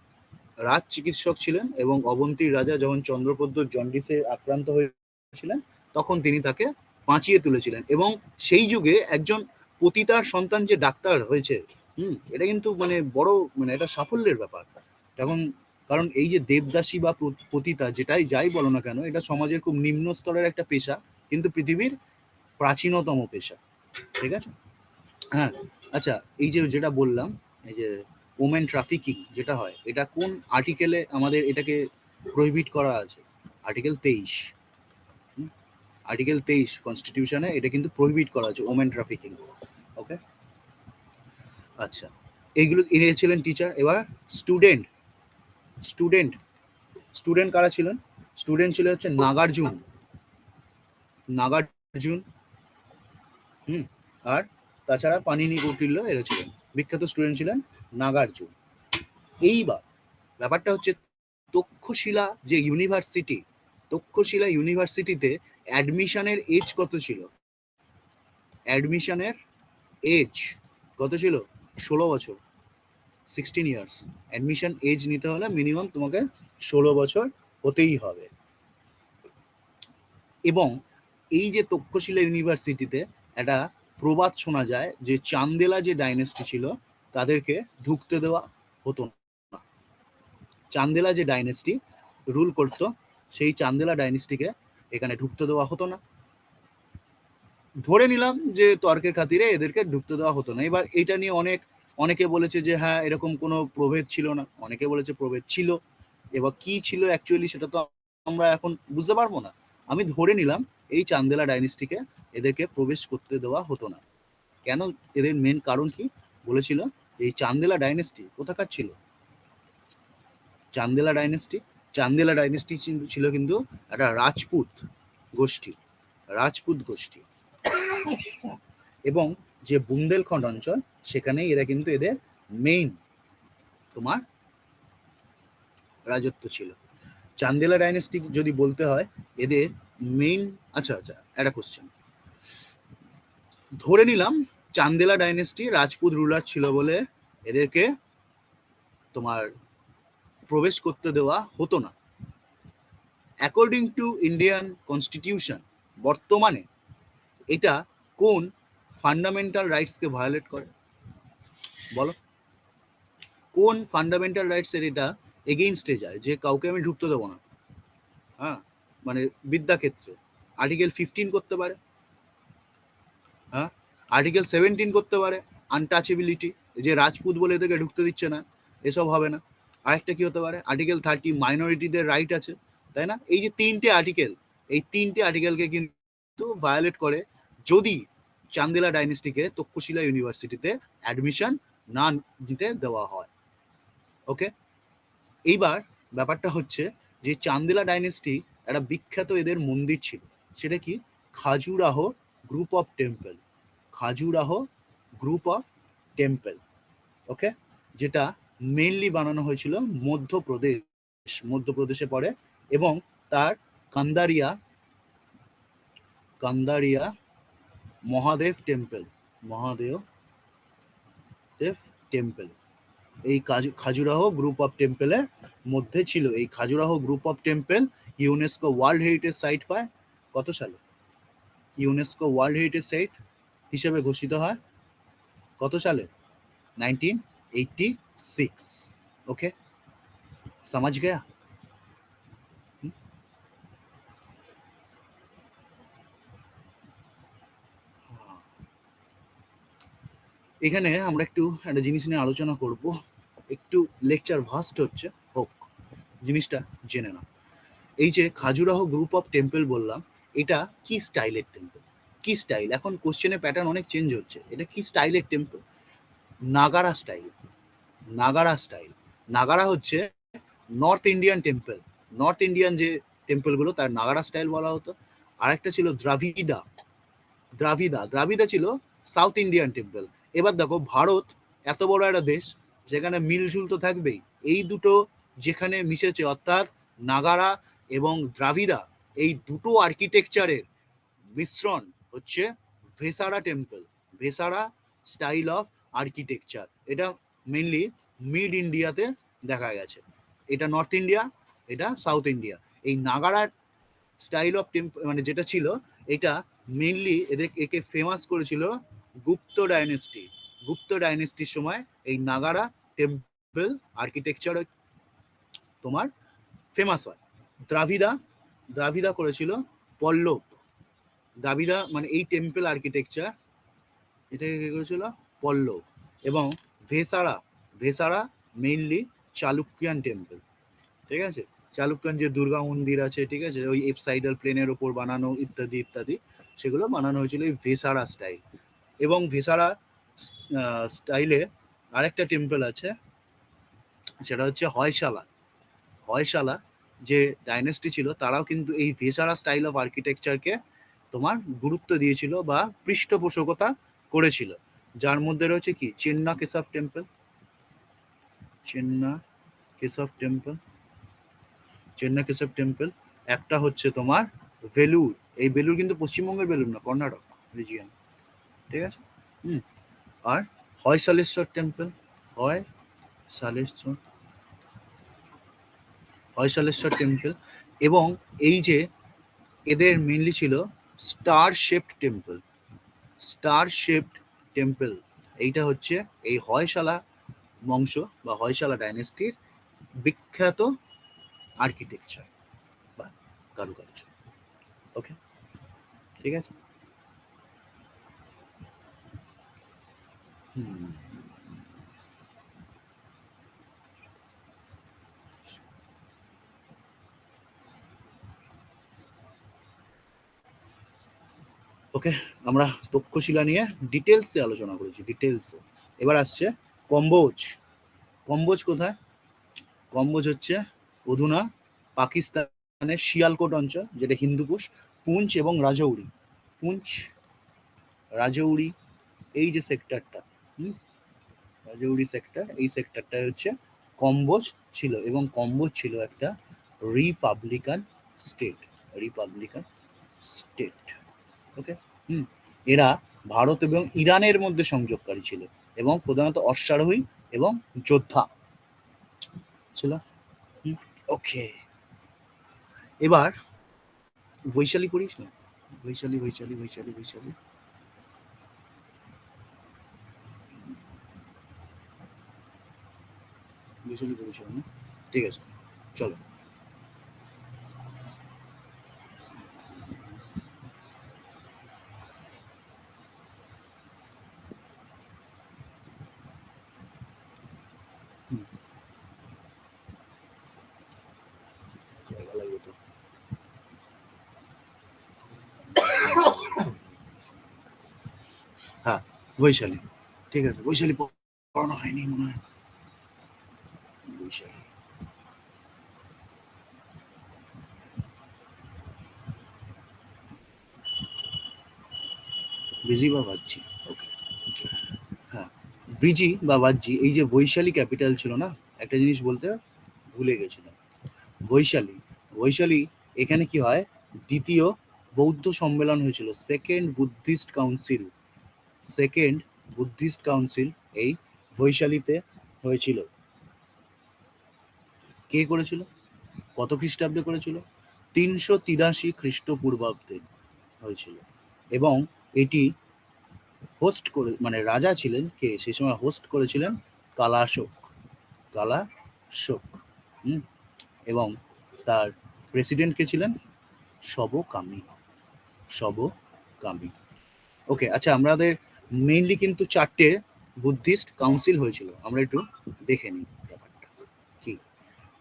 রাজ চিকিৎসক ছিলেন এবং অবন্তীর রাজা যখন চন্দ্রপদ্ম জন্ডিসে আক্রান্ত হয়েছিলেন, তখন তিনি তাকে বাঁচিয়ে তুলেছিলেন। এবং সেই যুগে একজন পতিতার সন্তান যে ডাক্তার হয়েছে, এটা কিন্তু বড় এটা সাফল্যের ব্যাপার। তখন কারণ এই যে দেবদাসী বা পতিতা, যাই বলো না কেন, এটা সমাজের খুব নিম্ন স্তরের একটা পেশা, কিন্তু পৃথিবীর প্রাচীনতম পেশা, ঠিক আছে। হ্যাঁ, আচ্ছা, এই যে যেটা বললাম, এই যে ওমেন ট্রাফিকিং যেটা হয়, এটা কোন আর্টিকেলে আমাদের এটাকে প্রহিবিট করা আছে? আর্টিকেল 23। আর্টিকেল 23 কনস্টিটিউশনে এটা কিন্তু প্রহিবিট করা আছে, ওমেন ট্রাফিকিং, ওকে। আচ্ছা, এইগুলো ইনি ছিলেন টিচার। এবার স্টুডেন্ট স্টুডেন্ট স্টুডেন্ট কারা ছিলেন? স্টুডেন্ট ছিল হচ্ছে নাগার্জুন। নাগার্জুন, আর তাছাড়া পাণিনি, কৌটিল্য, এরা ছিলেন বিখ্যাত স্টুডেন্ট, ছিলেন নাগার্জুন। এইবার ব্যাপারটা হচ্ছে তক্ষশিলা যে ইউনিভার্সিটি, তক্ষশিলা ইউনিভার্সিটিতে অ্যাডমিশনের এজ কত ছিল? অ্যাডমিশনের এজ কত ছিল? 16 বছর, 16 ইয়ার্স। অ্যাডমিশন এজ নিতে হলে মিনিমাম তোমাকে 16 বছর হতেই হবে। এবং এই যে তক্ষশিলা ইউনিভার্সিটিতে একটা প্রবাদ শোনা যায় যে চান্দেলা যে ডাইনেস্টি ছিল, তাদেরকে ঢুকতে দেওয়া হতো না। চান্দেলা যে ডাইনেস্টি রুল করতো, সেই চান্দেলা ডাইনেস্টিকে এখানে ঢুকতে দেওয়া হতো না। ধরে নিলাম যে তর্কের খাতিরে এদেরকে ঢুকতে দেওয়া হতো না। এবার এটা নিয়ে অনেকে বলেছে যে হ্যাঁ, এরকম কোনো প্রভেদ ছিল না, অনেকে বলেছে প্রভেদ ছিল। এবার কি ছিল অ্যাকচুয়ালি, সেটা তো আমরা এখন বুঝতে পারবো না। আমি ধরে নিলাম এই চান্দেলা ডাইনেস্টিকে এদেরকে প্রবেশ করতে দেওয়া হতো না। কেন? এদের মেন কারণ কি বলেছিল? এই চান্দেলা ডাইনেস্টি কোথাকার ছিল? চান্দেলা ডাইনেস্টি ছিল কিন্তু একটা রাজপুত গোষ্ঠী। এবং যে বুন্দেলখণ্ড অঞ্চল, সেখানে এরা কিন্তু এদের মেইন তোমার রাজত্ব ছিল। চান্দেলা ডাইনেস্টি যদি বলতে হয় এদের মেইন, আচ্ছা একটা কোশ্চেন, ধরে নিলাম চান্দেলা ডাইনেস্টি রাজপুত রুলার ছিল বলে এদেরকে তোমার প্রবেশ করতে দেওয়া হতো না। অ্যাকর্ডিং টু ইন্ডিয়ান কনস্টিটিউশন, বর্তমানে এটা কোন ফান্ডামেন্টাল রাইটসকে ভায়োলেট করে? বলো, কোন ফান্ডামেন্টাল রাইটসের এটা এগেইনস্টে যায় যে কাউকে আমি ঢুকতে দেবো না? হ্যাঁ, বিদ্যাক্ষেত্রে আর্টিকেল 15 করতে পারে, হ্যাঁ, আর্টিকেল 17 করতে পারে, আনটাচেবিলিটি, যে রাজপুত বলে এদেরকে ঢুকতে দিচ্ছে না, এসব হবে না। আরেকটা কি হতে পারে, আর্টিকেল 30 মাইনরিটিদের রাইট আছে, তাই না? এই যে তিনটে আর্টিকেল, এই তিনটে আর্টিকেলকে কিন্তু ভায়োলেট করে যদি চান্দেলা ডাইনেস্টিকে তক্ষশিলা ইউনিভার্সিটিতে অ্যাডমিশন না দিতে দেওয়া হয়। ওকে, এইবার ব্যাপারটা হচ্ছে যে চান্দেলা ডাইনেস্টি একটা বিখ্যাত এদের মন্দির ছিল, সেটা কি Khajuraho group of temple, Khajuraho group of temple. Okay, যেটা মেইনলি বানানো হয়েছিল মধ্যপ্রদেশে পড়ে, এবং তার কান্দারিয়া কান্দারিয়া মহাদেব টেম্পল, মহাদেব টেম্পল এই খাজুরাহ গ্রুপ অফ টেম্পলের মধ্যে ছিল। এই Khajuraho group of temple UNESCO world heritage site পায় কত সালে? ইউনেস্কো ওয়ার্ল্ড হেরিটেজ সাইট হিসেবে ঘোষিত হয় কত সালে? 1986। ओके, समझ गया? এখানে আমরা একটু একটা জিনিস নিয়ে আলোচনা করব, একটু লেকচার ভাস্ট হচ্ছে, হোক, জিনিসটা জেনে না। এই যে খাজুরাহ গ্রুপ অফ টেম্পল বললাম, এটা কি স্টাইলের টেম্পল? কি স্টাইল? এখন কোশ্চেনের প্যাটার্ন অনেক চেঞ্জ হচ্ছে। এটা কি স্টাইলের temple? Nagara style. Nagara style. Nagara হচ্ছে north Indian temple. North Indian যে টেম্পলগুলো তার নাগারা স্টাইল বলা হতো। আরেকটা ছিল দ্রাভিদা। দ্রাভিদা ছিল সাউথ ইন্ডিয়ান টেম্পল। এবার দেখো, ভারত এত বড় একটা দেশ, যেখানে মিলঝুল তো থাকবেই। এই দুটো যেখানে মিশেছে, অর্থাৎ নাগারা এবং দ্রাভিদা, এই দুটো আর্কিটেকচারের মিশ্রণ হচ্ছে ভেসারা টেম্পল, ভেসারা স্টাইল অফ আর্কিটেকচার। এটা মেনলি মিড ইন্ডিয়াতে দেখা গেছে। এটা নর্থ ইন্ডিয়া, এটা সাউথ ইন্ডিয়া। এই নাগারা স্টাইল অফ টেম্পল মানে যেটা ছিল, এটা মেইনলি একে ফেমাস করেছিল গুপ্ত ডাইনেস্টি। গুপ্ত ডাইনেস্টির সময় এই নাগারা টেম্পল আর্কিটেকচার তোমার ফেমাস হয়। দ্রাভিদা দ্রাভিদা করেছিল পল্লব। দ্রাভিদা মানে এই টেম্পল আর্কিটেকচার, এটাকে কি করেছিল? পল্লব। এবং ভেসারা, ভেসারা মেইনলি চালুক্যান টেম্পল। ঠিক আছে, চালুক্যান যে দুর্গা মন্দির আছে, ঠিক আছে, ওই এপসাইডাল প্লেনের ওপর বানানো ইত্যাদি ইত্যাদি, সেগুলো বানানো হয়েছিল এই ভেসারা স্টাইল। এবং ভেসারা স্টাইলে আরেকটা টেম্পল আছে, সেটা হচ্ছে হয়শালা। হয়শালা যে ডাইনেস্টি ছিল, তারাও কিন্তু এই ভেসারা স্টাইল অফ আর্কিটেকচারকে তোমার গুরুত্ব দিয়েছিল বা পৃষ্ঠপোষকতা করেছিল। যার মধ্যে রয়েছে কি Chenna Keshava temple, Chenna Keshava temple, Chenna Keshava temple. একটা হচ্ছে তোমার ভেলুর। এই ভেলুর কিন্তু পশ্চিমবঙ্গের ভেলুর না, কর্ণাটক রিজিয়ন। ঠিক আছে। হুম। আর হয়শালেশ্বর টেম্পল, হয় সালেশ্বর, হয়শালেশ্বর টেম্পল। এবং এই যে এদের মেনলি ছিল star shaped temple, star shaped temple. এইটা হচ্ছে এই হয়শালা বংশ বা হয়শালা ডাইনেস্টির বিখ্যাত আর্কিটেকচার বা কারুকার্য। ওকে, ঠিক আছে। হুম। ওকে, আমরা তক্ষশিলা নিয়ে ডিটেলসে আলোচনা করেছি, ডিটেলসে। এবার আসছে কম্বোজ। কম্বোজ কোথায়? কম্বোজ হচ্ছে অধুনা পাকিস্তানের শিয়ালকোট অঞ্চল, যেটা হিন্দুকুশ, পুঞ্চ এবং রাজৌরি। পুঞ্চ, রাজৌরি, এই যে সেক্টরটা, হুম, রাজৌরি সেক্টর, এই সেক্টরটা হচ্ছে কম্বোজ ছিল। এবং কম্বোজ ছিল একটা রিপাবলিকান স্টেট, রিপাবলিকান স্টেট। ওকে। হুম। এরা ভারত এবং ইরানের মধ্যে সংযোগকারী ছিল, এবং প্রধানত অশ্বারোহী এবং যোদ্ধা ছিল। ওকে, এবার বৈশালী পড়িস না? বৈশালী, বৈশালী, বৈশালী, বৈশালী, বৈশালী পড়িস না? ঠিক আছে, চলো। হুম। বৈশালী, ঠিক আছে। বৈশালী পড়ানো হয়নি মনে হয়। বৈশালী, ব্রিজি বা বাহ্যি, ওকে। হ্যাঁ, ব্রিজি বা বাহ্যি, এই যে বৈশালী ক্যাপিটাল ছিল না, একটা জিনিস বলতে ভুলে গেছিলাম। বৈশালী, বৈশালী এখানে কি হয়, দ্বিতীয় বৌদ্ধ সম্মেলন হয়েছিল, second Buddhist council, second Buddhist council এই বৈশালীতে হয়েছিল। কে করেছিল, কত খ্রিস্টাব্দে করেছিল? 383 খ্রিস্টপূর্বাব্দে হয়েছিল। এবং এটি হোস্ট করে, মানে রাজা ছিলেন কে সেই সময়, হোস্ট করেছিলেন কালাশোক, কালাশোক। হুম, এবং তার প্রেসিডেন্ট কে ছিলেন, সবকামী, সবকামী। ওকে, আচ্ছা, আমাদের মেইনলি কিন্তু 4টে বুদ্ধিস্ট কাউন্সিল হয়েছিল, আমরা একটু দেখে নিই ব্যাপারটা কি।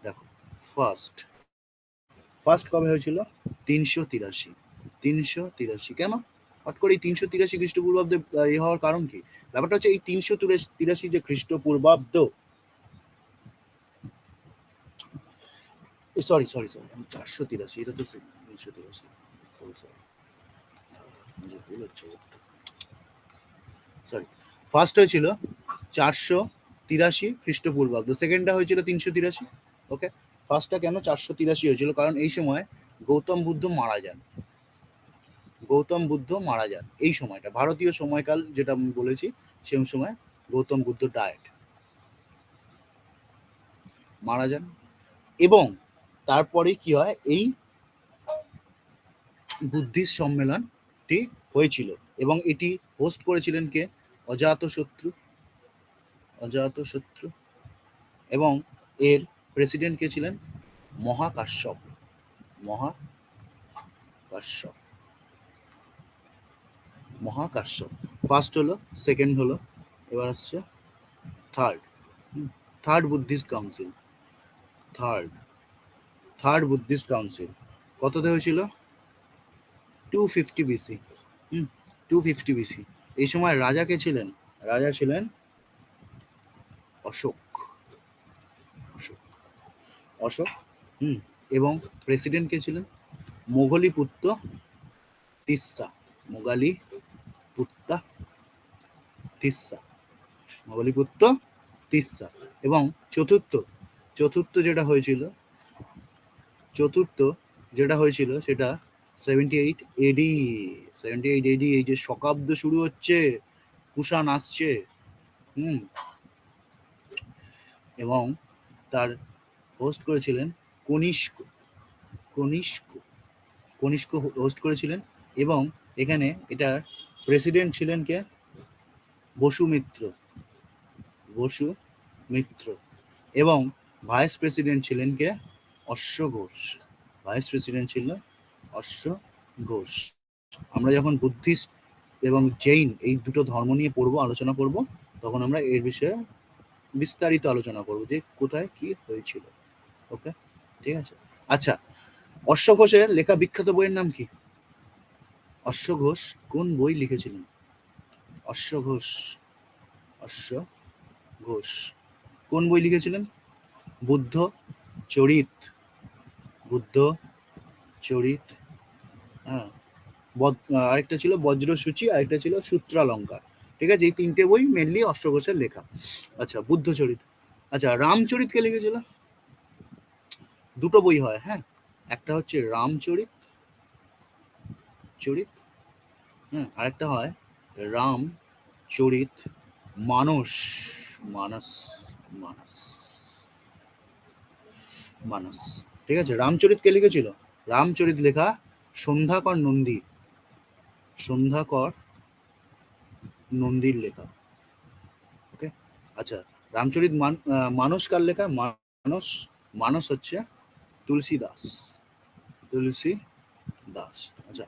দেখো, ফার্স্ট ফার্স্ট কবে হয়েছিল? 383, 383 কেন হট করে এই 383 খ্রিস্টপূর্বাব্দে হওয়ার কারণ কি? ব্যাপারটা হচ্ছে এই 383 যে খ্রিস্টপূর্বাব্দ, সরি সরি সরি, আমি 483, এটা তো 383, সরি সরি, ভুল হচ্ছে, সরি। ফার্স্ট হয়েছিল 483 খ্রিস্টপূর্বাব্দ, সেকেন্ডটা হয়েছিল 383। ওকে, ফার্স্টটা কেন 483 হয়েছিল, কারণ এই সময় গৌতম বুদ্ধ মারা যান, গৌতম বুদ্ধ মারা যান এই সময়টা, ভারতীয় সময়কাল যেটা আমি বলেছি, সেই সময় গৌতম বুদ্ধ ডায়েট, মারা যান। এবং তারপরে কি হয়, এই বুদ্ধিস্ট সম্মেলনটি হয়েছিল, এবং এটি হোস্ট করেছিলেন কে? অজাতশত্রু, অজাতশত্রু। এবং এর প্রেসিডেন্ট কে ছিলেন? মহাকাশ্যপ, মহাকাশ্যপ, মহাকাশ্যপ। ফার্স্ট হলো, সেকেন্ড হলো, এবার আসছে third, third Buddhist council, third, third Buddhist council কততে হয়েছিল? 250 বিসি, 250 বিসি। এই সময় রাজা কে ছিলেন? রাজা ছিলেন অশোক, অশোক, অশোক। হুম, এবং প্রেসিডেন্ট কে ছিলেন? মোগলিপুত্র তিস্সা, মোগলিপুত্র তিস্সা, মোগলিপুত্র তিস্সা। এবং চতুর্থ, চতুর্থ যেটা হয়েছিল, চতুর্থ যেটা হয়েছিল সেটা 78 এডি, 78 এডি। এই যে শকাব্দ শুরু হচ্ছে, কুষাণ আসছে, হুম, এবং তার হোস্ট করেছিলেন কনিষ্ক, কনিষ্ক, কনিষ্ক হোস্ট করেছিলেন। এবং এখানে এটার প্রেসিডেন্ট ছিলেন কে? বসুমিত্র, বসুমিত্র। এবং ভাইস প্রেসিডেন্ট ছিলেন কে? অশ্ব ঘোষ, ভাইস প্রেসিডেন্ট ছিল অশ্ব ঘোষ। আমরা যখন বুদ্ধিস্ট এবং জৈন এই দুটো ধর্ম নিয়ে পড়বো, আলোচনা করব, তখন আমরা এর বিষয়ে বিস্তারিত আলোচনা করব যে কোথায় কি হয়েছিল। ওকে, ঠিক আছে। আচ্ছা, অশ্ব ঘোষের লেখা বিখ্যাত বইয়ের নাম কি? অশ্ব ঘোষ কোন বই লিখেছিলেন? অশ্ব ঘোষ, অশ্ব ঘোষ কোন বই লিখেছিলেন? বুদ্ধ চরিত, বুদ্ধ চরিত, হ্যাঁ, আরেকটা ছিল বজ্রসূচি, আরেকটা ছিল সূত্রালঙ্কার। ঠিক আছে, এই তিনটে বই মেনলি অশ্ব ঘোষের লেখা। আচ্ছা, বুদ্ধচরিত। আচ্ছা, রামচরিত কে লিখেছিল? দুটো বই হয়, হ্যাঁ, একটা হচ্ছে রামচরিত, চরিত, হ্যাঁ, আরেকটা হয় রাম চরিত মানস, মানস, মানস, মানস। ঠিক আছে, রামচরিত কে লিখেছিল? রামচরিত লেখা সন্ধ্যাকর নন্দী, সন্ধ্যাকর নন্দীর লেখা। ওকে, আচ্ছা, রামচরিত মানস কার লেখা? মানস, মানস হচ্ছে তুলসী দাস, তুলসী দাস। আচ্ছা,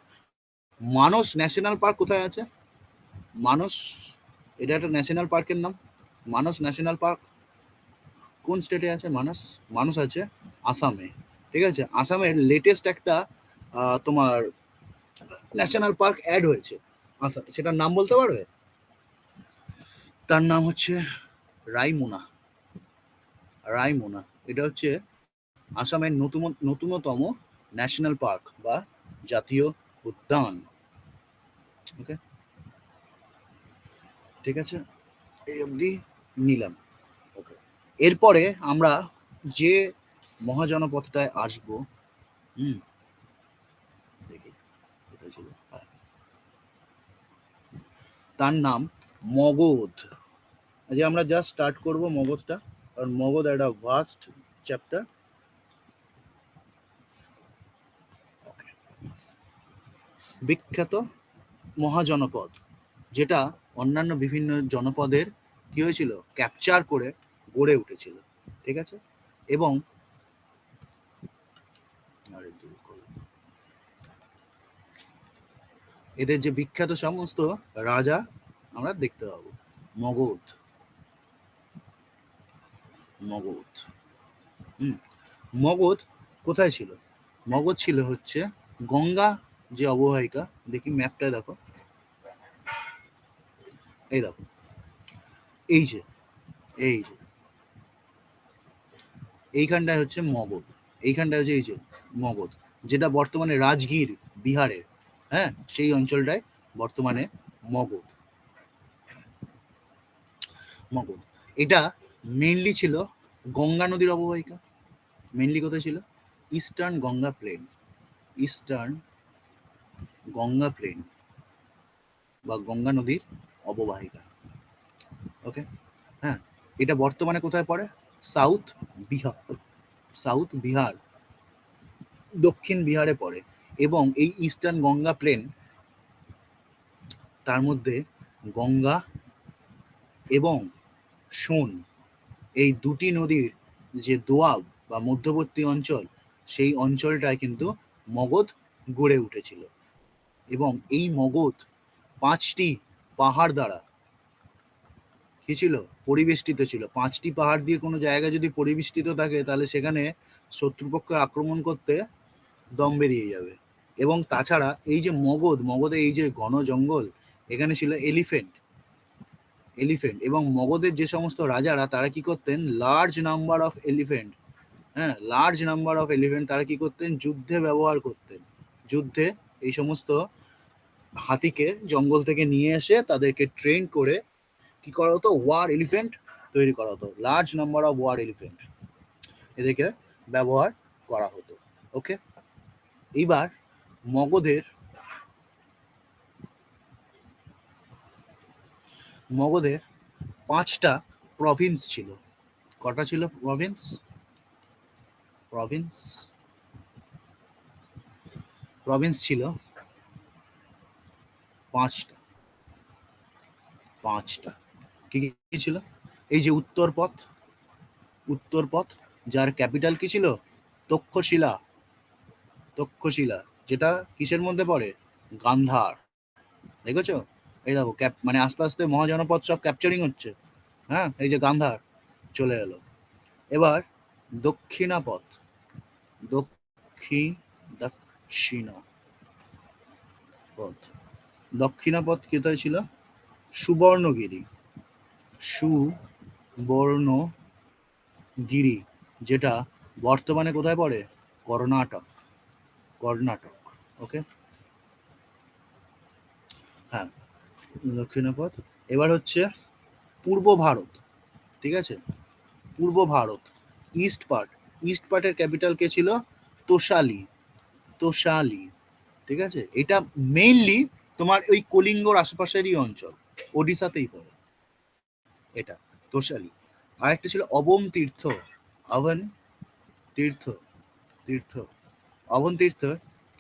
মানস ন্যাশনাল পার্ক কোথায় আছে? মানস, এটা একটা ন্যাশনাল পার্কের নাম। মানস ন্যাশনাল পার্ক কোন স্টেটে আছে? মানস, মানস আছে আসামে। ঠিক আছে, আসামের লেটেস্ট একটা তোমার ন্যাশনাল পার্ক অ্যাড হয়েছে আসামে, সেটার নাম বলতে পারবে? তার নাম হচ্ছে রায়মোনা। রায়মোনা এটা হচ্ছে আসামের নতুনতম ন্যাশনাল পার্ক বা জাতীয় উদ্যান। ওকে, ঠিক আছে, এই অবধি নিলাম। ওকে, এরপরে আমরা যে মহাজনপদটায় আসবো, দেখি কোথায় ছিল, তার নাম মগধ। যে আমরা জাস্ট স্টার্ট করব মগধটা, কারণ মগধ একটা ভাস্ট চ্যাপ্টার। বিখ্যাত মহাজনপদ, যেটা অন্যান্য বিভিন্ন জনপদের কি হয়েছিল, ক্যাপচার করে গড়ে উঠেছিল। ঠিক আছে, এবং এদের যে বিখ্যাত সমস্ত রাজা আমরা দেখতে পাবো। মগধ, মগধ, মগধ কোথায় ছিল? মগধ ছিল হচ্ছে গঙ্গা যে অববাহিকা, দেখি ম্যাপটা দেখো, এই দেখো, এই যে এই যে এইখানটায় হচ্ছে মগধ, এইখানটায় হচ্ছে এই যে মগধ, যেটা বর্তমানে রাজগীর বিহারের, হ্যাঁ, সেই অঞ্চলটায় বর্তমানে মগধ। মগধ এটা মেইনলি ছিল গঙ্গা নদীর অববাহিকা। মেইনলি কোথায় ছিল? Eastern Ganga plain, eastern Ganga plain বা গঙ্গা নদীর অববাহিকা। ওকে, হ্যাঁ, এটা বর্তমানে কোথায় পড়ে? সাউথ বিহার, সাউথ বিহার, দক্ষিণ বিহারে পড়ে। এবং এই ইস্টার্ন গঙ্গা প্লেন, তার মধ্যে গঙ্গা এবং সোন, এই দুটি নদীর যে দোয়াব বা মধ্যবর্তী অঞ্চল, সেই অঞ্চলটায় কিন্তু মগধ গড়ে উঠেছিল। এবং এই মগধ 5টি পাহাড় দ্বারা কি ছিল, পরিবেষ্টিত ছিল। 5টি পাহাড় দিয়ে কোনো জায়গা যদি পরিবেষ্টিত থাকে, তাহলে সেখানে শত্রুপক্ষের আক্রমণ করতে দম বেরিয়ে যাবে। এবং তাছাড়া এই যে মগধে এই যে ঘন জঙ্গল, এখানে ছিল এলিফেন্ট, এবং মগধের যে সমস্ত রাজারা, তারা কি করতেন, লার্জ নাম্বার অফ এলিফেন্ট, হ্যাঁ, লার্জ নাম্বার অফ এলিফেন্ট তারা কি করতেন, যুদ্ধে ব্যবহার করতেন। যুদ্ধে এই সমস্ত হাতিকে জঙ্গল থেকে নিয়ে এসে তাদেরকে ট্রেন করে কি করা হতো, ওয়ার এলিফেন্ট তৈরি করা হতো। Large number of war elephant এদেরকে ব্যবহার করা হতো। ওকে, এইবার মগধের মগধের 5টা প্রভিন্স ছিল। কটা ছিল প্রভিন্স? প্রভিন্স প্রভিন্স ছিল 5টা। 5টা কি কি ছিল? এই যে উত্তরপথ, উত্তরপথ, যার ক্যাপিটাল কি ছিল, তক্ষশিলা, তক্ষশিলা, যেটা কিসের মধ্যে পড়ে, গান্ধার। দেখেছো, এই দেখো মানে আস্তে আস্তে মহাজনপদ সব ক্যাপচারিং হচ্ছে। হ্যাঁ, এই যে গান্ধার চলে এলো। এবার দক্ষিণাপথ, দক্ষিণাপথ, দক্ষিণাপথ কোথায় ছিল? সুবর্ণগিরি, সুবর্ণগিরি, যেটা বর্তমানে কোথায় পড়ে, কর্ণাটক, কর্ণাটক। ওকে, হ্যাঁ, দক্ষিণাপথ। এবার হচ্ছে পূর্ব ভারত, ঠিক আছে, পূর্ব ভারত, ইস্ট পার্ট, ইস্ট পার্টের ক্যাপিটাল কে ছিল, তোষালি, তোষালি, ঠিক আছে। এটা মেইনলি তোমার ওই কলিঙ্গর আশেপাশেরই অঞ্চল, ওডিশাতেই পড়ে এটা, তোষালি। আর একটা ছিল অবম তীর্থ, অবন তীর্থ, তীর্থ, অবন তীর্থ,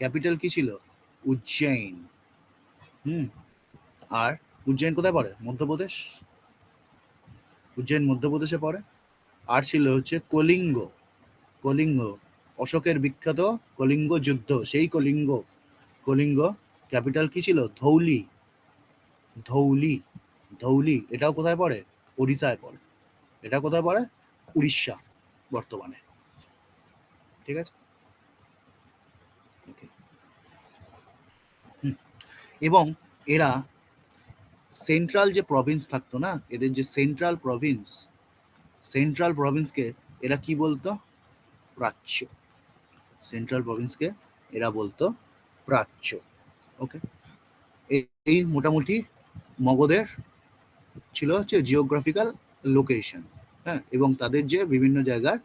ক্যাপিটাল কি ছিল, উজ্জয়ন। আর উজ্জয়ন কোথায় পড়ে, মধ্যপ্রদেশ, উজ্জয়ন মধ্যপ্রদেশে পড়ে। আর ছিল হচ্ছে কলিঙ্গ, কলিঙ্গ, অশোকের বিখ্যাত কলিঙ্গ যুদ্ধ, সেই কলিঙ্গ, কলিঙ্গ ক্যাপিটাল কি ছিল, ধৌলি, ধৌলি, ধৌলি, এটাও কোথায় পড়ে, ওড়িশায় পড়ে। এটা কোথায় পড়ে, উড়িষ্যা বর্তমানে। ঠিক আছে, এবং এরা সেন্ট্রাল যে প্রভিন্স থাকতো না, এদের যে সেন্ট্রাল প্রভিন্সকে এরা কি বলতো? প্রাচ্য। সেন্ট্রাল প্রভিন্সকে এরা বলতো প্রাচ্য। ওকে, এই মোটামুটি মগধের ছিল হচ্ছে জিওগ্রাফিক্যাল লোকেশন, হ্যাঁ, এবং তাদের যে বিভিন্ন জায়গার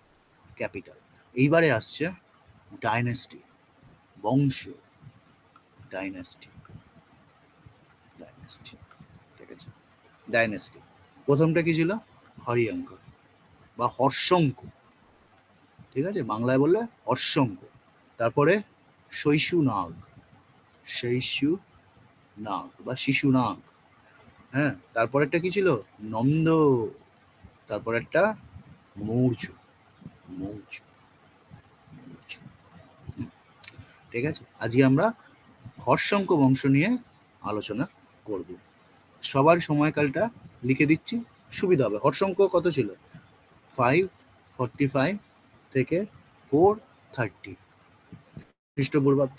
ক্যাপিটাল। এইবারে আসছে ডাইনেস্টি, বংশ, ডাইনেস্টি, ডাইনেস্টি, ঠিক আছে। ডাইনেস্টি প্রথমটা কি ছিল? হরিয়ঙ্ক বা হর্ষঙ্ক, ঠিক আছে, বাংলায় বললে হর্ষঙ্ক। তারপরে শৈশুনাগ, শৈশুনাগ বা শিশুনাগ, হ্যাঁ। তারপরেরটা কি ছিল? নন্দ। তারপরেরটা মৌর্য, মৌর্য, মৌর্য। ঠিক আছে, আজকে আমরা হর্ষঙ্ক বংশ নিয়ে আলোচনা করব। সবার সময়কালটা লিখে দিচ্ছি, সুবিধা হবে। হর্ষঙ্ক কত ছিল? 545 থেকে 430 খ্রিস্টপূর্বাব্দ।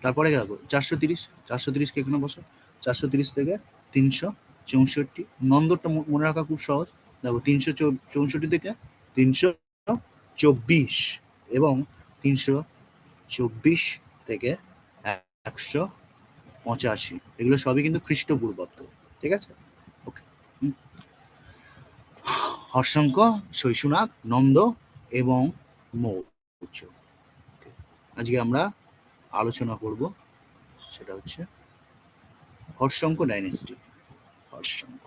তারপরে গেল 430, 430কে এখানে বসো, 430 থেকে 364। নন্দরটা মনে রাখা খুব সহজ, দেখো 364 থেকে 324 এবং 324 থেকে 185, এগুলো সবই কিন্তু খ্রিস্টপূর্বাব্দ, ঠিক আছে। ওকে, হর্ষঙ্ক, শৈশুনাগ, নন্দ এবং মৌর্য। আজকে আমরা আলোচনা করব, সেটা হচ্ছে হর্ষঙ্ক ডাইনেস্টি। হর্ষঙ্ক,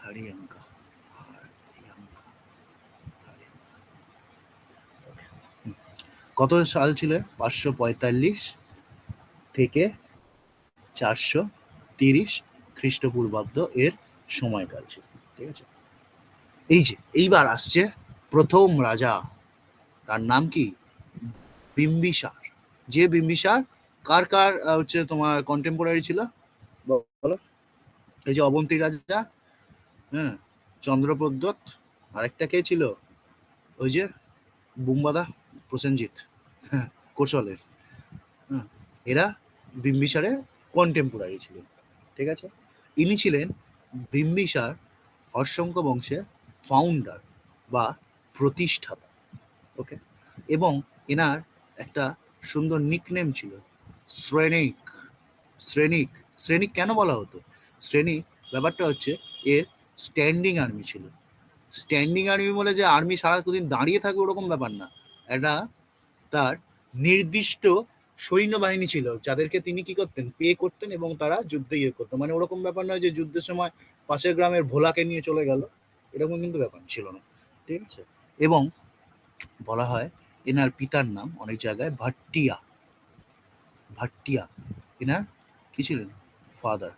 হরিয়ঙ্কা, হরিয়ঙ্কা, হরিয়ঙ্কা। কত সাল ছিল? 545 থেকে 430 খ্রিস্টপূর্বাব্দ এর সময়কাল ছিল, ঠিক আছে। এই যে এইবার আসছে প্রথম রাজা, তার নাম কি? বিম্বিসার। যে বিম্বিসার কার কার হচ্ছে তোমার কন্টেম্পোরারি ছিল বলো? এই যে অবন্তী রাজা, হ্যাঁ, চন্দ্রপ্রদ্যোত, আরেকটা কে ছিল? ওই যে বুম্বাদা, প্রসেনজিৎ, হ্যাঁ, কোশলের, হ্যাঁ, এরা বিম্বিসারের কন্টেম্পোরারি ছিলেন, ঠিক আছে। ইনি ছিলেন বিম্বিসার হর্ষঙ্ক বংশের ফাউন্ডার বা প্রতিষ্ঠাতা। ওকে, এবং এনার একটা সুন্দর নিকনেম ছিল শ্রেণিক। শ্রেণিক, শ্রেণিক কেন বলা হতো? শ্রেণিক ব্যাপারটা হচ্ছে এর স্ট্যান্ডিং আর্মি ছিল। স্ট্যান্ডিং আর্মি বলে যে আর্মি সারাদিন দাঁড়িয়ে থাকবে ওরকম ব্যাপার না, এটা তার নির্দিষ্ট সৈন্যবাহিনী ছিল যাদেরকে তিনি কি করতেন? পে করতেন এবং তারা যুদ্ধে ইয়ে করতেন। মানে ওরকম ব্যাপার নয় যে যুদ্ধের সময় পাশের গ্রামের ভোলাকে নিয়ে চলে গেল, এরকম কিন্তু ব্যাপার ছিল না, ঠিক আছে। এবং বলা হয় এনার পিতার নাম অনেক জায়গায় ভাট্টিয়া, ভাট্টিয়া এনার কি ছিলেন? ফাদার,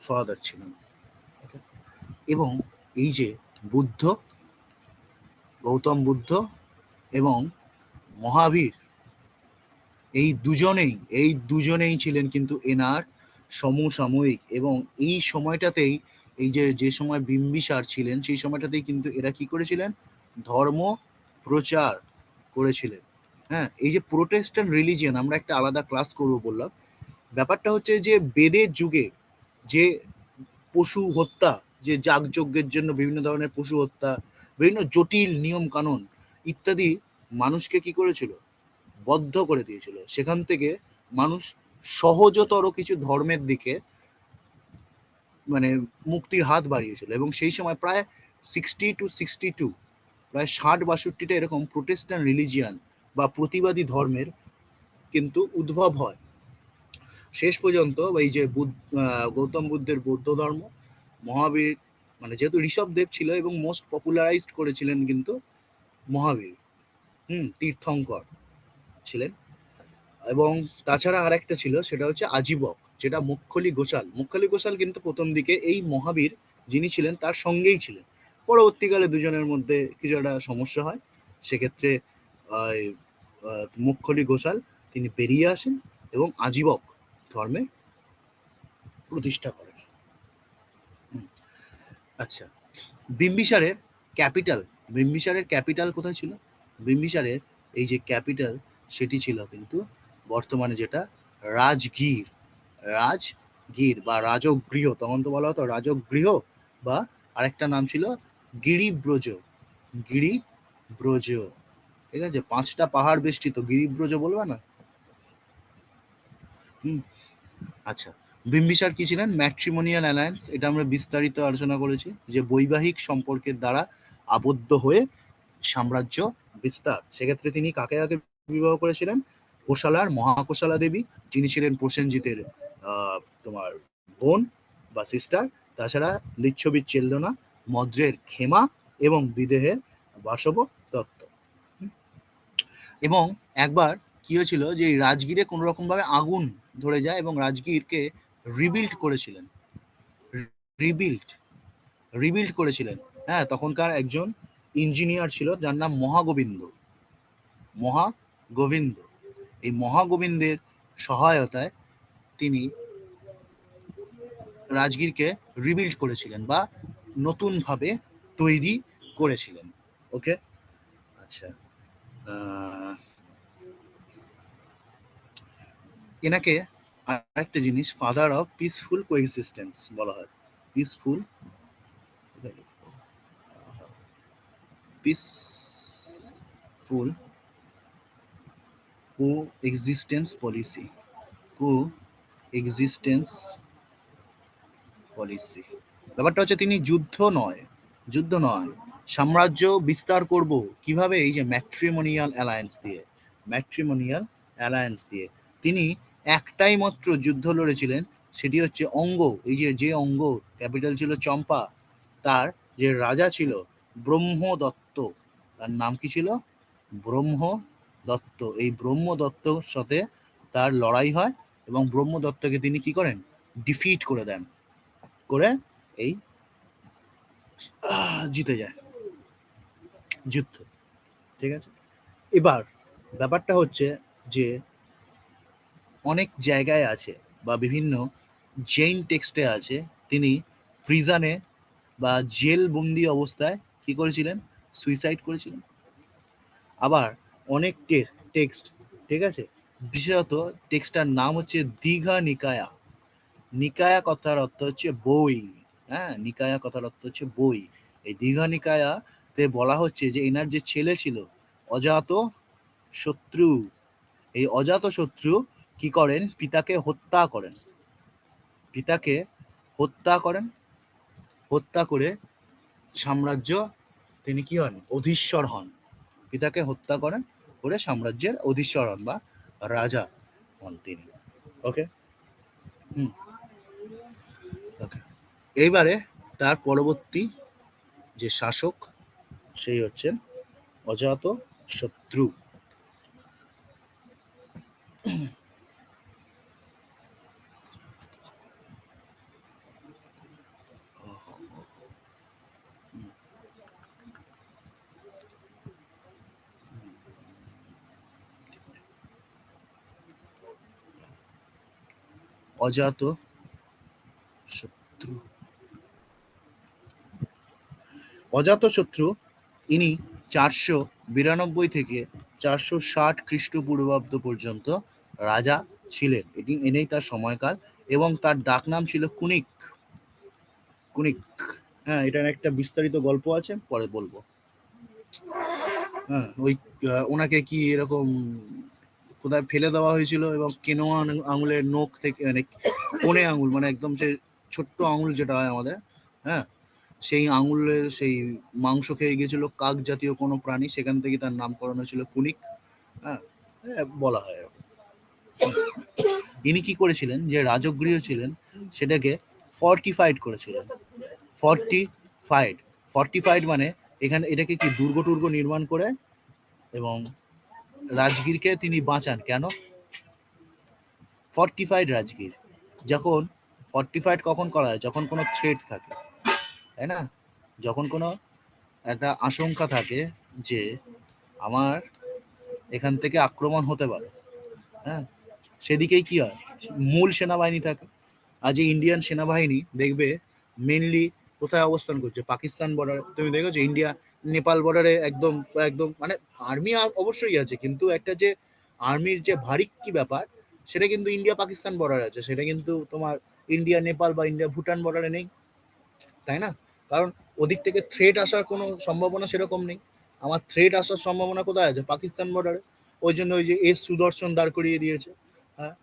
ফাদার ছিলেন। এবং এই যে বুদ্ধ, গৌতম বুদ্ধ এবং মহাবীর, এই দুজনেই ছিলেন কিন্তু এনার সমসাময়িক। এবং এই সময়টাতেই, এই যে যে সময় বিম্বিসার ছিলেন সেই সময়টাতেই কিন্তু এরা কি করেছিলেন? ধর্ম প্রচার করেছিলেন, হ্যাঁ। এই যে প্রোটেস্ট্যান্ট রিলিজিয়ন, আমরা একটা আলাদা ক্লাস করব বললাম। ব্যাপারটা হচ্ছে যে বেদের যুগে যে পশু হত্যা, যে যাগযজ্ঞের জন্য বিভিন্ন ধরনের পশু হত্যা, বিভিন্ন জটিল নিয়ম কানুন ইত্যাদি মানুষকে কি করেছিল? বদ্ধ করে দিয়েছিল। সেখান থেকে মানুষ সহজতর কিছু ধর্মের দিকে মানে মুক্তির হাত বাড়িয়েছিল। এবং সেই সময় প্রায় 60 to 62, প্রায় 60-62টা এরকম প্রোটেস্ট্যান্ট রিলিজিয়ান বা প্রতিবাদী ধর্মের কিন্তু উদ্ভব হয়। শেষ পর্যন্ত এই যে গৌতম বুদ্ধের বৌদ্ধ ধর্ম, মহাবীর, মানে যেহেতু ঋষভদেব ছিল এবং মোস্ট পপুলারাইজড করেছিলেন কিন্তু মহাবীর, তীর্থঙ্কর ছিলেন। এবং তাছাড়া আরেকটা ছিল, সেটা হচ্ছে আজীবক, যেটা মুখ্যলি ঘোষাল। মুখ্যলি ঘোষাল কিন্তু প্রথম দিকে এই মহাবীর যিনি ছিলেন তার সঙ্গেই ছিলেন। পরবর্তীকালে দুজনের মধ্যে কিছু একটা সমস্যা হয়, সেক্ষেত্রে মুখ্যলি ঘোষাল তিনি বেরিয়ে আসেন এবং আজীবক ধর্মে প্রতিষ্ঠা করেন। আচ্ছা, বিম্বিসারের ক্যাপিটাল, বিম্বিসারের ক্যাপিটাল কোথায় ছিল? বিম্বিসারের এই যে ক্যাপিটাল সেটি ছিল কিন্তু বর্তমানে যেটা রাজগীর। রাজগীর বা রাজগৃহ, তখন তো বলা হতো রাজগৃহ, বা আরেকটা নাম ছিল গিরিব্রজ। গিরিব্রজ, ঠিক আছে, 5টা পাহাড় বেষ্টিত, গিরিব্রজ বলবা না? হুম। আচ্ছা, বিম্বিসার কি ছিলেন? ম্যাট্রিমোনিয়াল অ্যালায়েন্স, এটা আমরা বিস্তারিত আলোচনা করেছি, যে বৈবাহিক সম্পর্কের দ্বারা আবদ্ধ হয়ে সাম্রাজ্য বিস্তার। সেক্ষেত্রে তিনি কাকে কাকে বিবাহ করেছিলেন? কোশালার মহাকোশালা দেবী, যিনি ছিলেন প্রসেনজিতের তোমার বোন বা সিস্টার। তাছাড়া লিচ্ছবির চেল্লনা, মদ্রের খেমা এবং বিদেহের বাসব দত্ত। এবং একবার কি হয়েছিল যে এই রাজগীরে কোনো রকম ভাবে আগুন ধরে যায় এবং রাজগীরকে রিবিল্ড করেছিলেন। রিবিল্ড রিবিল্ড করেছিলেন। হ্যাঁ, তখনকার একজন ইঞ্জিনিয়ার ছিল যার নাম মহাগোবিন্দ। মহাগোবিন্দ, এই মহাগোবিন্দের সহায়তায় তিনি রাজগীরকে রিবিল্ড করেছিলেন বা নতুনভাবে তৈরি করেছিলেন। ওকে, আচ্ছা, এনাকে আরেকটা জিনিস ফাদার অফ পিসফুল কোএক্সিস্টেন্স বলা হয়। Peaceful peaceful coexistence policy. Coexistence policy, ব্যাপারটা হচ্ছে তিনি যুদ্ধ নয়, সাম্রাজ্য বিস্তার করব কিভাবে? এই যে ম্যাট্রিমোনিয়াল অ্যালায়েন্স দিয়ে। ম্যাট্রিমোনিয়াল অ্যালায়েন্স দিয়ে তিনি একটাই মাত্র যুদ্ধ লড়েছিলেন, সেটি হচ্ছে অঙ্গ। এই যে অঙ্গ ক্যাপিটাল ছিল চম্পা, তার যে রাজা ছিল ব্রহ্মদত্ত, তার নাম কি ছিল? ব্রহ্মদত্ত। এই ব্রহ্মদত্তর সাথে তার লড়াই হয় এবং ব্রহ্মদত্তকে তিনি কি করেন? ডিফিট করে দেন, করে এই জিতে যায় যুদ্ধ। ঠিক আছে, এবার ব্যাপারটা হচ্ছে যে অনেক জায়গায় আছে বা বিভিন্ন জৈন টেক্সটে আছে তিনি প্রিজনে বা জেল বন্দি অবস্থায় কি করেছিলেন? সুইসাইড করেছিলেন। আবার অনেক টেক্সট, ঠিক আছে, বিশেষত টেক্সটার নাম হচ্ছে দীঘা নিকায়া। নিকায়া কথার অর্থ হচ্ছে বই। হ্যাঁ, নিকায়া কথার অর্থ হচ্ছে বই। এই দীঘা নিকায়াতে বলা হচ্ছে যে এনার যে ছেলে ছিল অজাত শত্রু, এই অজাত শত্রু কি করেন? পিতাকে হত্যা করেন। পিতাকে হত্যা করেন, হত্যা করে সাম্রাজ্য তিনি কি হন? অধীশ্বর হন। পিতাকে হত্যা করেন, করে সাম্রাজ্যের অধীশ্বর হন বা রাজা হন তিনি। ওকে, হুম, ওকে। এইবারে তার পরবর্তী যে শাসক সেই হচ্ছেন অজাত শত্রু। অজাত শত্রু, অজাতশত্রু ইনি 492 থেকে 460 খ্রিস্টপূর্বাব্দ পর্যন্ত রাজা ছিলেন। এটি এনেই তার সময়কাল এবং তার ডাকনাম ছিল কুনিক। কুনিক, হ্যাঁ, এটার একটা বিস্তারিত গল্প আছে, পরে বলবো। হ্যাঁ, ওই ওনাকে কি এরকম কোথায় ফেলে দেওয়া হয়েছিল এবং কেনোয়া আঙুলের নখ থেকে, মানে কোণে আঙুল, মানে একদম সে ছোট্ট আঙুল যেটা হয় আমাদের, হ্যাঁ, সেই আঙুলের সেই মাংস খেয়ে গিয়েছিল কাক জাতীয় কোনো প্রাণী, সেখান থেকে তার নামকরণ হয়েছিল কুনিক। হ্যাঁ, বলা হয় এরকম। ইনি কি করেছিলেন? যে রাজগৃহ ছিলেন সেটাকে ফর্টিফাইড করেছিলেন। ফর্টিফাইড, ফর্টিফাইড মানে এখানে এটাকে কি দুর্গ টুর্গ নির্মাণ করে এবং রাজগীরকে তিনি বাঁচান। কেন ফর্টিফাইড রাজগীর? যখন ফর্টিফাইড কখন করা হয়? যখন কোনো থ্রেট থাকে, তাই না? যখন কোনো একটা আশঙ্কা থাকে যে আমার এখান থেকে আক্রমণ হতে পারে, হ্যাঁ, সেদিকেই কি হয়? মূল সেনাবাহিনী থাকে। আজ এই ইন্ডিয়ান সেনাবাহিনী দেখবে মেনলি কোথায় অবস্থান করছে? পাকিস্তান বর্ডারে। তুমি দেখেছো ইন্ডিয়া নেপাল বর্ডারে একদম একদম মানে আর্মি অবশ্যই আছে, কিন্তু একটা যে আর্মির যে ভারিক্কি ব্যাপার সেটা কিন্তু ইন্ডিয়া পাকিস্তান বর্ডারে আছে, সেটা কিন্তু তোমার ইন্ডিয়া নেপাল বা ইন্ডিয়া ভুটান বর্ডারে নেই, তাই না? কারণ ওদিক থেকে থ্রেট আসার কোনো সম্ভাবনা সেরকম নেই। আমার থ্রেট আসার সম্ভাবনা কোথায় আছে? পাকিস্তান বর্ডারে। ওই জন্য ওই যে এস সুদর্শন দাঁড় করিয়ে দিয়েছে, হ্যাঁ,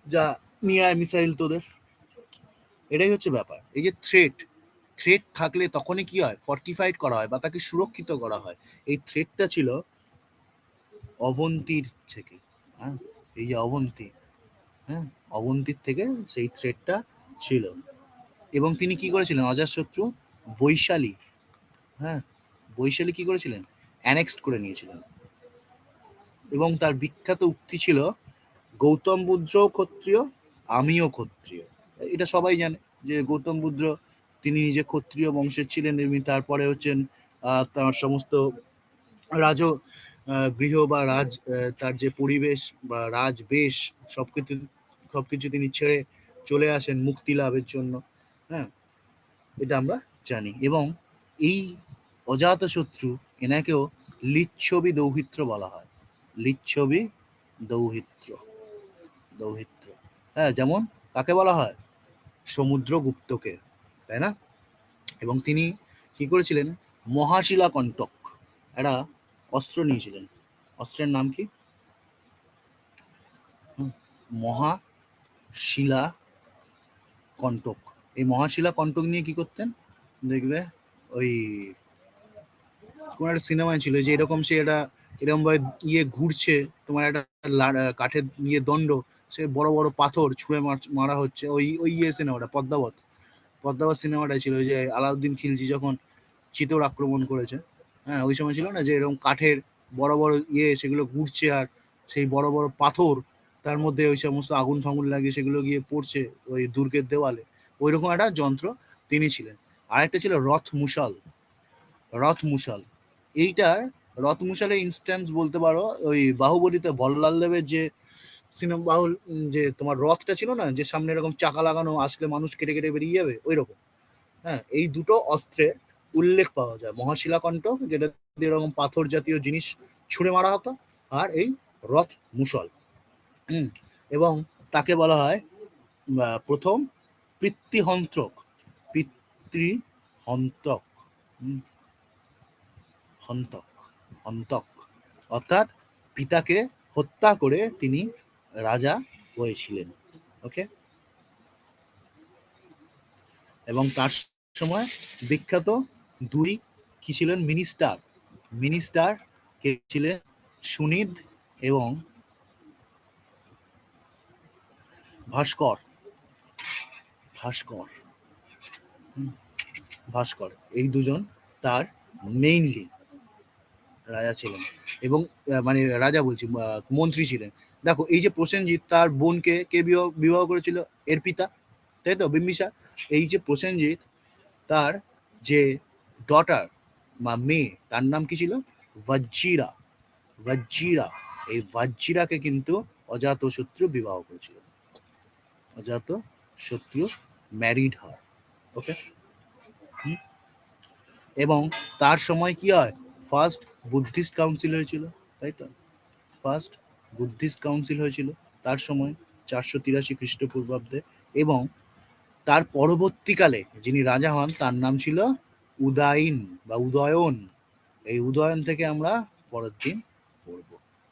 যা নিয়ে আয় মিসাইল তোদের। এটাই হচ্ছে ব্যাপার। এই যে থ্রেট, থ্রেট থাকলে তখনই কি হয়? ফর্টিফাইড করা হয় বা তাকে সুরক্ষিত করা হয়। এই থ্রেটটা ছিল অবন্তীর থেকে, হ্যাঁ, এই যে অবন্তী, হ্যাঁ, অবন্তীর থেকে সেই থ্রেটটা ছিল। এবং তিনি কি করেছিলেন? অজাতশত্রু বৈশালী, হ্যাঁ, বৈশালী কি করেছিলেন? অ্যানেক্সড করে নিয়েছিলেন। এবং তার বিখ্যাত উক্তি ছিল, গৌতম বুদ্ধও ক্ষত্রিয়, আমিও ক্ষত্রিয়। এটা সবাই জানে যে গৌতম বুদ্ধ তিনি নিজে ক্ষত্রিয় বংশের ছিলেন, এবং তারপরে হচ্ছেন তার সমস্ত রাজ গৃহ বা রাজ তার যে পরিবেশ বা রাজবেশ সবকিছু সবকিছু তিনি ছেড়ে চলে আসেন মুক্তি লাভের জন্য, হ্যাঁ, এটা আমরা জানি। এবং এই অজাতশত্রু এনাকেও লিচ্ছবি দৌহিত্র বলা হয়। লিচ্ছবি দৌহিত্র, দৌহিত্র, হ্যাঁ, যেমন কাকে বলা হয়? সমুদ্রগুপ্তকে, তাই না? এবং তিনি কি করেছিলেন? মহাশিলা কণ্টক একটা অস্ত্র নিয়েছিলেন। অস্ত্রের নাম কি? মহাশিলা কণ্টক। এই মহাশিলা কণ্টক নিয়ে কি করতেন? দেখবে ওই কোন একটা সিনেমায় ছিল যে এরকম সে এটা এরকম ভাবে ইয়ে ঘুরছে, তোমার একটা কাঠের ইয়ে দণ্ড, সে বড় বড় পাথর ছুঁড়ে মারা হচ্ছে। ওই ওই ইয়ে সিনেমাটা পদ্মাবত, পদ্মাবত সিনেমাটা ছিল যে আলাউদ্দিন খিলজি যখন চিতোর আক্রমণ করেছে, হ্যাঁ, ওই সময় ছিল না যে এরকম কাঠের বড় বড় ইয়ে সেগুলো ঘুরছে, আর সেই বড় বড় পাথর তার মধ্যে ওই সমস্ত আগুন ফাগুন লাগিয়ে সেগুলো গিয়ে পড়ছে ওই দুর্গের দেওয়ালে। ওই রকম একটা যন্ত্র তিনি ছিলেন। আরেকটা ছিল রথ মুশাল। রথ মুশাল, এইটার রথ মুশালের ইনস্ট্যান্স বলতে পারো ওই বাহুবলীতে বল্লাল দেবের যে সিনেমা বাহুল, যে তোমার রথটা ছিল না যে সামনে এরকম চাকা লাগানো, আসলে মানুষ কেটে কেটে বেরিয়ে যাবে, ওই রকম। হ্যাঁ, এই দুটো অস্ত্রের উল্লেখ পাওয়া যায়, মহাশিলাকণ্ঠক যেটা দিয়ে এরকম পাথর জাতীয় জিনিস ছুঁড়ে মারা হতো, আর এই রথ মুশল। এবং তাকে বলা হয় প্রথম পিতৃহন্ত্রক, পিতৃহন্তক, হন্তক, হন্তক, অর্থাৎ পিতাকে হত্যা করে তিনি রাজা হয়েছিলেন। ওকে। এবং তার সময় বিখ্যাত দুই কি ছিলেন? মিনিস্টার, মিনিস্টার কে ছিলেন? সুনিদ এবং ভাস্কর, ভাস্কর, ভাস্কর, এই দুজন তার মেইনলি রাজা ছিলেন। এবং মানে রাজা বলছি, মন্ত্রী ছিলেন। দেখো এই যে প্রসেনজিৎ তার বোনকে কে বিবাহ করেছিল? এর পিতা, তাই তো, বিম্বিসার। এই যে প্রসেনজিৎ তার যে ডটার বা মেয়ে, তার নাম কি ছিল? বজ্জিরা, বজ্জিরা। এই বজ্জিরাকে কিন্তু অজাতশত্রু বিবাহ করেছিল। অজাতশত্রু ম্যারিড হার। ওকে। এবং তার সময় কি হয়? ফার্স্ট বুদ্ধিস্ট কাউন্সিল হয়েছিল, তাই তো, ফার্স্ট বুদ্ধিস্ট কাউন্সিল হয়েছিল তার সময় 483 খ্রিস্টপূর্বাব্দে। এবং তার পরবর্তীকালে যিনি রাজা হন তার নাম ছিল উদয়ন বা উদয়ন। এই উদয়ন থেকে আমরা পরের দিন পড়ব।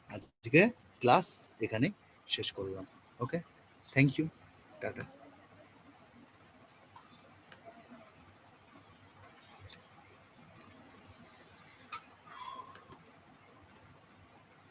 আজকে ক্লাস এখানে শেষ করলাম। ওকে, থ্যাংক ইউ, টাটা।